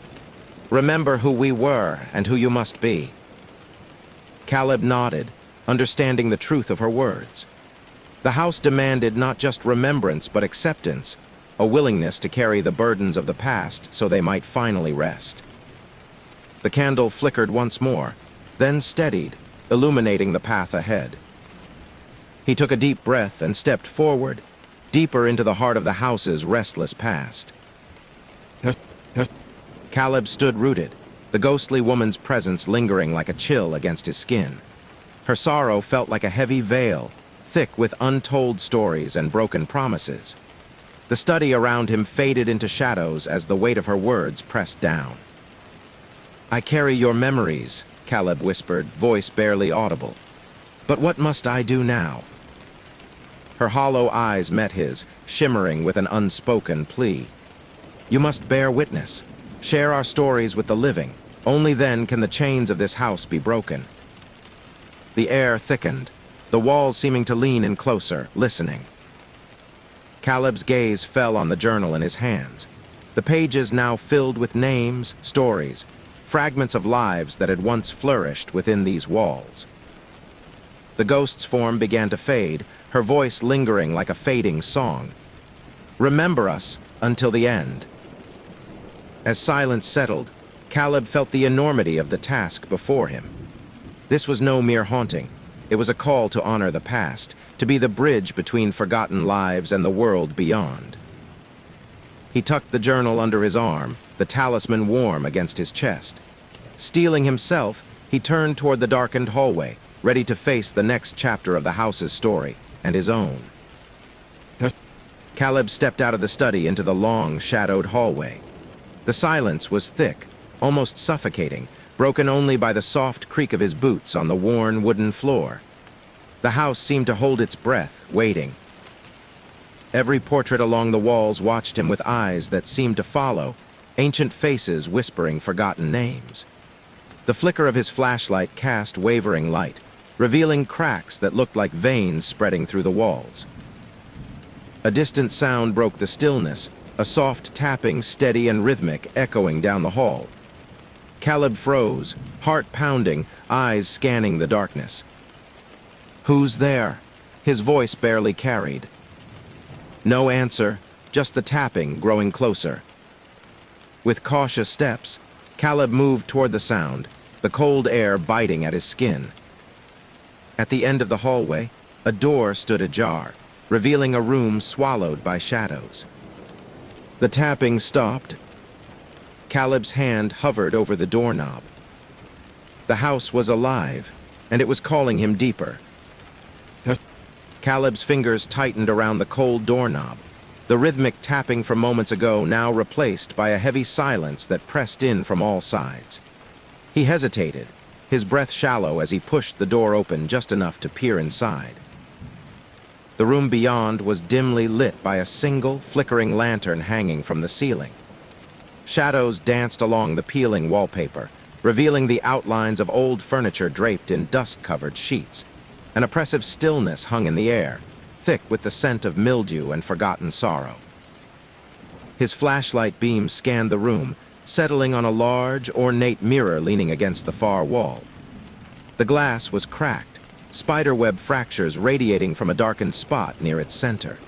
"Remember who we were and who you must be." Caleb nodded, understanding the truth of her words. The house demanded not just remembrance but acceptance, a willingness to carry the burdens of the past so they might finally rest. The candle flickered once more, then steadied, illuminating the path ahead. He took a deep breath and stepped forward, deeper into the heart of the house's restless past. Caleb stood rooted, the ghostly woman's presence lingering like a chill against his skin. Her sorrow felt like a heavy veil, thick with untold stories and broken promises. The study around him faded into shadows as the weight of her words pressed down. "I carry your memories," Caleb whispered, voice barely audible. "But what must I do now?" Her hollow eyes met his, shimmering with an unspoken plea. "You must bear witness. Share our stories with the living. Only then can the chains of this house be broken." The air thickened, the walls seeming to lean in closer, listening. Caleb's gaze fell on the journal in his hands, the pages now filled with names, stories, fragments of lives that had once flourished within these walls. The ghost's form began to fade, her voice lingering like a fading song. "Remember us until the end." As silence settled, Caleb felt the enormity of the task before him. This was no mere haunting. It was a call to honor the past, to be the bridge between forgotten lives and the world beyond. He tucked the journal under his arm, the talisman warm against his chest. Steeling himself, he turned toward the darkened hallway, ready to face the next chapter of the house's story, and his own. Caleb stepped out of the study into the long, shadowed hallway. The silence was thick, almost suffocating, broken only by the soft creak of his boots on the worn wooden floor. The house seemed to hold its breath, waiting. Every portrait along the walls watched him with eyes that seemed to follow, ancient faces whispering forgotten names. The flicker of his flashlight cast wavering light, revealing cracks that looked like veins spreading through the walls. A distant sound broke the stillness, a soft tapping, steady and rhythmic, echoing down the hall. Caleb froze, heart pounding, eyes scanning the darkness. "Who's there?" His voice barely carried. No answer, just the tapping growing closer. With cautious steps, Caleb moved toward the sound, the cold air biting at his skin. At the end of the hallway, a door stood ajar, revealing a room swallowed by shadows. The tapping stopped. Caleb's hand hovered over the doorknob. The house was alive, and it was calling him deeper. Caleb's fingers tightened around the cold doorknob, the rhythmic tapping from moments ago now replaced by a heavy silence that pressed in from all sides. He hesitated, his breath shallow as he pushed the door open just enough to peer inside. The room beyond was dimly lit by a single, flickering lantern hanging from the ceiling. Shadows danced along the peeling wallpaper, revealing the outlines of old furniture draped in dust-covered sheets. An oppressive stillness hung in the air, thick with the scent of mildew and forgotten sorrow. His flashlight beam scanned the room, settling on a large, ornate mirror leaning against the far wall. The glass was cracked, spiderweb fractures radiating from a darkened spot near its center.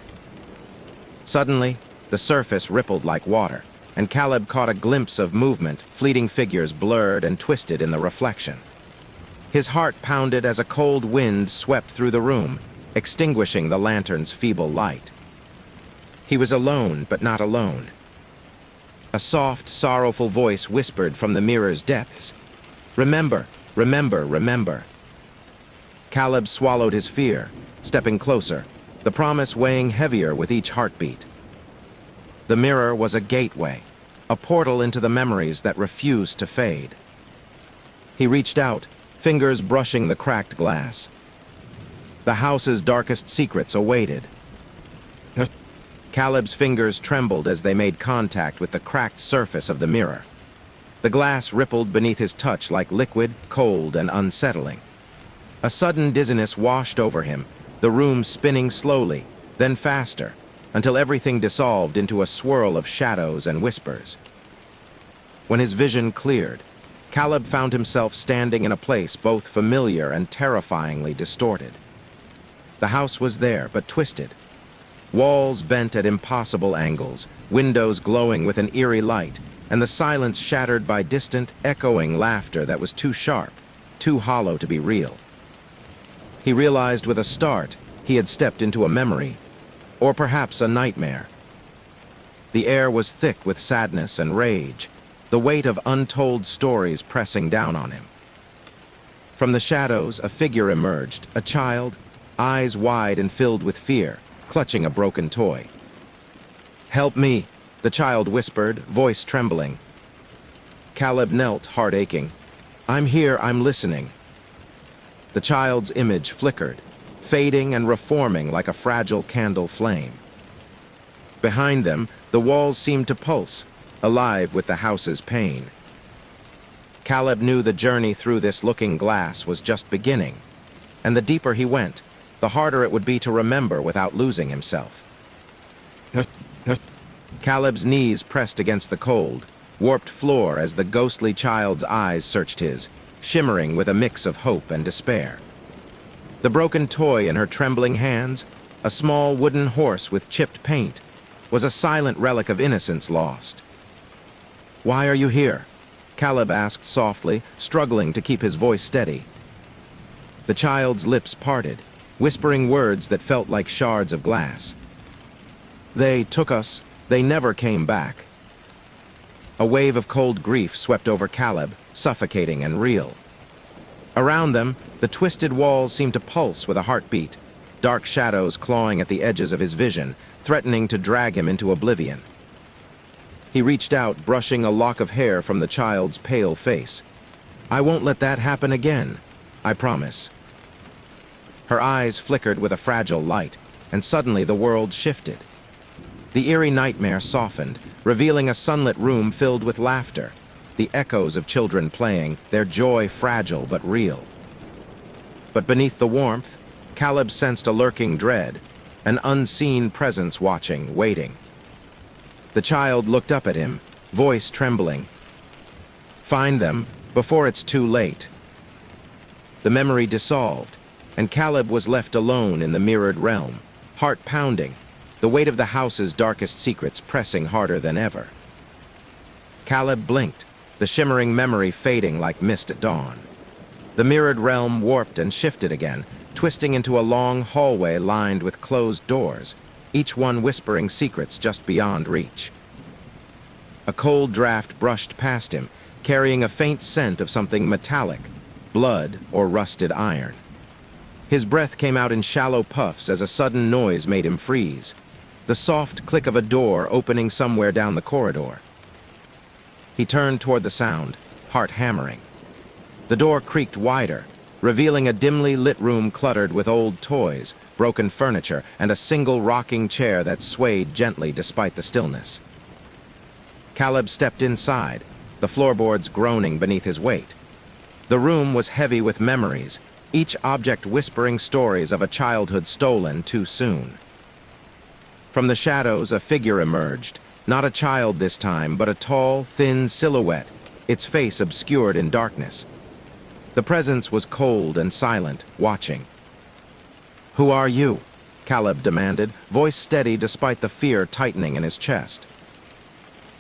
Suddenly, the surface rippled like water, and Caleb caught a glimpse of movement, fleeting figures blurred and twisted in the reflection. His heart pounded as a cold wind swept through the room, extinguishing the lantern's feeble light. He was alone, but not alone. A soft, sorrowful voice whispered from the mirror's depths, "Remember, remember, remember." Caleb swallowed his fear, stepping closer, the promise weighing heavier with each heartbeat. The mirror was a gateway, a portal into the memories that refused to fade. He reached out, fingers brushing the cracked glass. The house's darkest secrets awaited. Caleb's fingers trembled as they made contact with the cracked surface of the mirror. The glass rippled beneath his touch like liquid, cold, and unsettling. A sudden dizziness washed over him, the room spinning slowly, then faster, until everything dissolved into a swirl of shadows and whispers. When his vision cleared, Caleb found himself standing in a place both familiar and terrifyingly distorted. The house was there, but twisted. Walls bent at impossible angles, windows glowing with an eerie light, and the silence shattered by distant, echoing laughter that was too sharp, too hollow to be real. He realized with a start he had stepped into a memory, or perhaps a nightmare. The air was thick with sadness and rage, the weight of untold stories pressing down on him. From the shadows, a figure emerged, a child, eyes wide and filled with fear, clutching a broken toy. "Help me," the child whispered, voice trembling. Caleb knelt, heart aching. "I'm here, I'm listening." The child's image flickered, fading and reforming like a fragile candle flame. Behind them, the walls seemed to pulse, alive with the house's pain. Caleb knew the journey through this looking glass was just beginning, and the deeper he went, the harder it would be to remember without losing himself. Caleb's knees pressed against the cold, warped floor as the ghostly child's eyes searched his, shimmering with a mix of hope and despair. The broken toy in her trembling hands, a small wooden horse with chipped paint, was a silent relic of innocence lost. "Why are you here?" Caleb asked softly, struggling to keep his voice steady. The child's lips parted, whispering words that felt like shards of glass. "They took us. They never came back." A wave of cold grief swept over Caleb, suffocating and real. Around them, the twisted walls seemed to pulse with a heartbeat, dark shadows clawing at the edges of his vision, threatening to drag him into oblivion. He reached out, brushing a lock of hair from the child's pale face. "I won't let that happen again. I promise." Her eyes flickered with a fragile light, and suddenly the world shifted. The eerie nightmare softened, revealing a sunlit room filled with laughter, the echoes of children playing, their joy fragile but real. But beneath the warmth, Caleb sensed a lurking dread, an unseen presence watching, waiting. The child looked up at him, voice trembling. "Find them before it's too late." The memory dissolved, and Caleb was left alone in the mirrored realm, heart pounding, the weight of the house's darkest secrets pressing harder than ever. Caleb blinked, the shimmering memory fading like mist at dawn. The mirrored realm warped and shifted again, twisting into a long hallway lined with closed doors, each one whispering secrets just beyond reach. A cold draft brushed past him, carrying a faint scent of something metallic, blood or rusted iron. His breath came out in shallow puffs as a sudden noise made him freeze, the soft click of a door opening somewhere down the corridor. He turned toward the sound, heart hammering. The door creaked wider, revealing a dimly lit room cluttered with old toys, broken furniture, and a single rocking chair that swayed gently despite the stillness. Caleb stepped inside, the floorboards groaning beneath his weight. The room was heavy with memories, each object whispering stories of a childhood stolen too soon. From the shadows, a figure emerged, not a child this time, but a tall, thin silhouette, its face obscured in darkness. The presence was cold and silent, watching. "Who are you?" Caleb demanded, voice steady despite the fear tightening in his chest.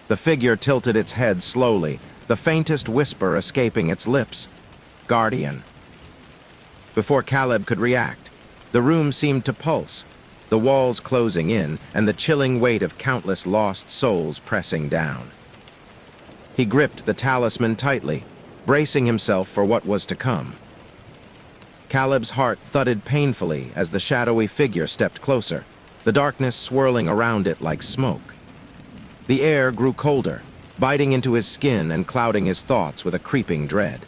The figure tilted its head slowly, the faintest whisper escaping its lips. "Guardian." Before Caleb could react, the room seemed to pulse, the walls closing in and the chilling weight of countless lost souls pressing down. He gripped the talisman tightly, bracing himself for what was to come. Caleb's heart thudded painfully as the shadowy figure stepped closer, the darkness swirling around it like smoke. The air grew colder, biting into his skin and clouding his thoughts with a creeping dread.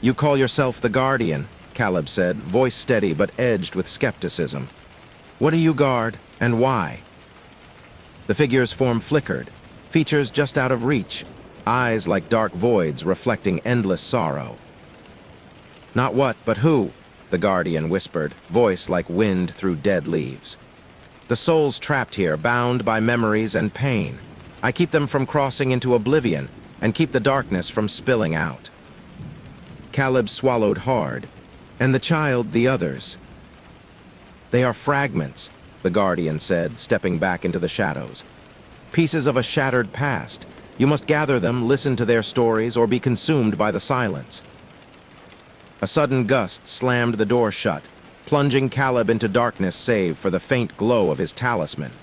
"You call yourself the Guardian," Caleb said, voice steady but edged with skepticism. "What do you guard, and why?" The figure's form flickered, features just out of reach, eyes like dark voids reflecting endless sorrow. "Not what, but who," the Guardian whispered, voice like wind through dead leaves. "The souls trapped here, bound by memories and pain. I keep them from crossing into oblivion and keep the darkness from spilling out." Caleb swallowed hard. "And the child, the others?" "They are fragments," the Guardian said, stepping back into the shadows. "Pieces of a shattered past. You must gather them, listen to their stories, or be consumed by the silence." A sudden gust slammed the door shut, plunging Caleb into darkness save for the faint glow of his talisman.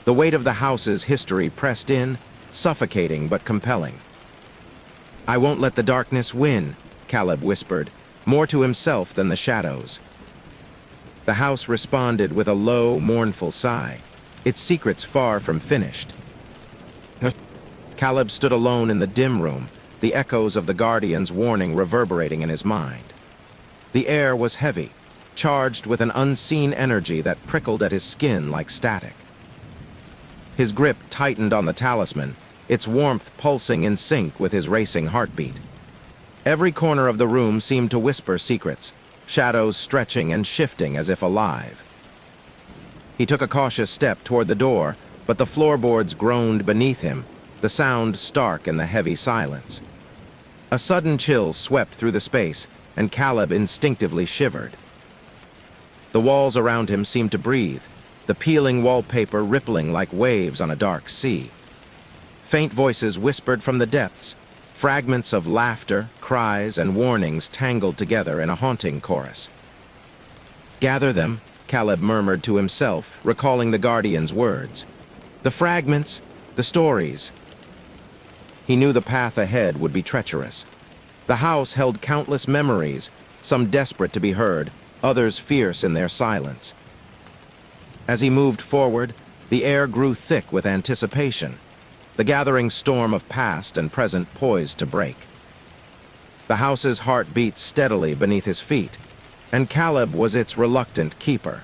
The weight of the house's history pressed in, suffocating but compelling. "I won't let the darkness win," Caleb whispered, more to himself than the shadows. The house responded with a low, mournful sigh, its secrets far from finished. Caleb stood alone in the dim room, the echoes of the Guardian's warning reverberating in his mind. The air was heavy, charged with an unseen energy that prickled at his skin like static. His grip tightened on the talisman, its warmth pulsing in sync with his racing heartbeat. Every corner of the room seemed to whisper secrets, shadows stretching and shifting as if alive. He took a cautious step toward the door, but the floorboards groaned beneath him, the sound stark in the heavy silence. A sudden chill swept through the space, and Caleb instinctively shivered. The walls around him seemed to breathe, the peeling wallpaper rippling like waves on a dark sea. Faint voices whispered from the depths, fragments of laughter, cries, and warnings tangled together in a haunting chorus. "Gather them," Caleb murmured to himself, recalling the Guardian's words. "The fragments, the stories." He knew the path ahead would be treacherous. The house held countless memories, some desperate to be heard, others fierce in their silence. As he moved forward, the air grew thick with anticipation, the gathering storm of past and present poised to break. The house's heart beat steadily beneath his feet, and Caleb was its reluctant keeper.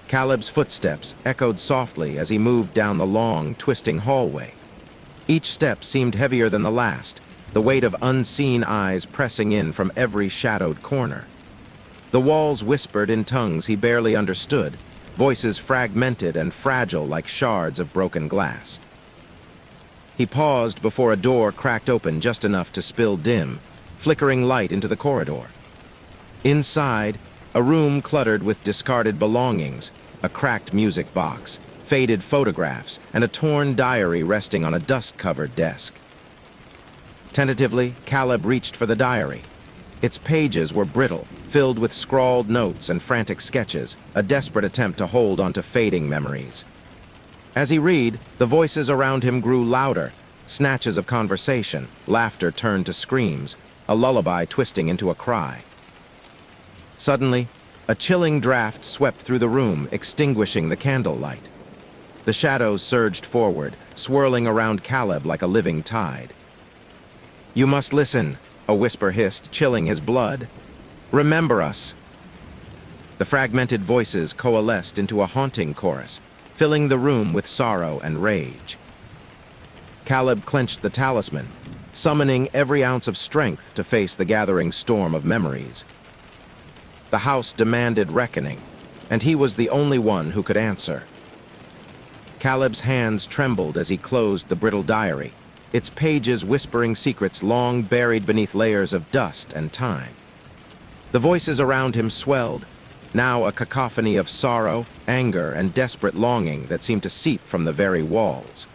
Caleb's footsteps echoed softly as he moved down the long, twisting hallway. Each step seemed heavier than the last, the weight of unseen eyes pressing in from every shadowed corner. The walls whispered in tongues he barely understood, voices fragmented and fragile like shards of broken glass. He paused before a door cracked open just enough to spill dim, flickering light into the corridor. Inside, a room cluttered with discarded belongings, a cracked music box, faded photographs, and a torn diary resting on a dust-covered desk. Tentatively, Caleb reached for the diary. Its pages were brittle, filled with scrawled notes and frantic sketches, a desperate attempt to hold onto fading memories. As he read, the voices around him grew louder, snatches of conversation, laughter turned to screams, a lullaby twisting into a cry. Suddenly, a chilling draft swept through the room, extinguishing the candlelight. The shadows surged forward, swirling around Caleb like a living tide. "You must listen," a whisper hissed, chilling his blood. "Remember us." The fragmented voices coalesced into a haunting chorus, filling the room with sorrow and rage. Caleb clenched the talisman, summoning every ounce of strength to face the gathering storm of memories. The house demanded reckoning, and he was the only one who could answer. Caleb's hands trembled as he closed the brittle diary, its pages whispering secrets long buried beneath layers of dust and time. The voices around him swelled, now a cacophony of sorrow, anger, and desperate longing that seemed to seep from the very walls.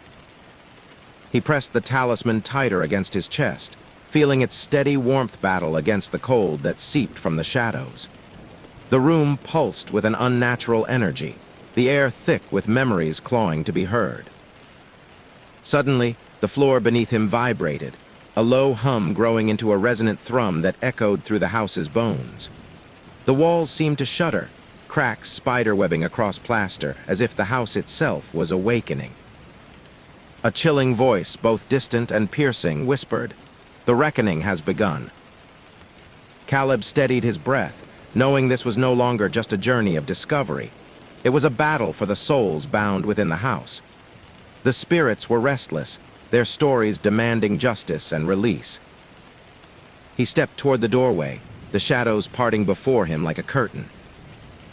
He pressed the talisman tighter against his chest, feeling its steady warmth battle against the cold that seeped from the shadows. The room pulsed with an unnatural energy, the air thick with memories clawing to be heard. Suddenly, the floor beneath him vibrated, a low hum growing into a resonant thrum that echoed through the house's bones. The walls seemed to shudder, cracks spiderwebbing across plaster, as if the house itself was awakening. A chilling voice, both distant and piercing, whispered, "The reckoning has begun." Caleb steadied his breath, knowing this was no longer just a journey of discovery. It was a battle for the souls bound within the house. The spirits were restless, their stories demanding justice and release. He stepped toward the doorway, the shadows parting before him like a curtain.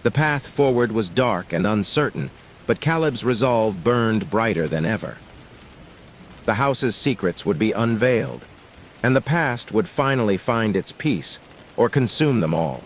The path forward was dark and uncertain, but Caleb's resolve burned brighter than ever. The house's secrets would be unveiled, and the past would finally find its peace, or consume them all.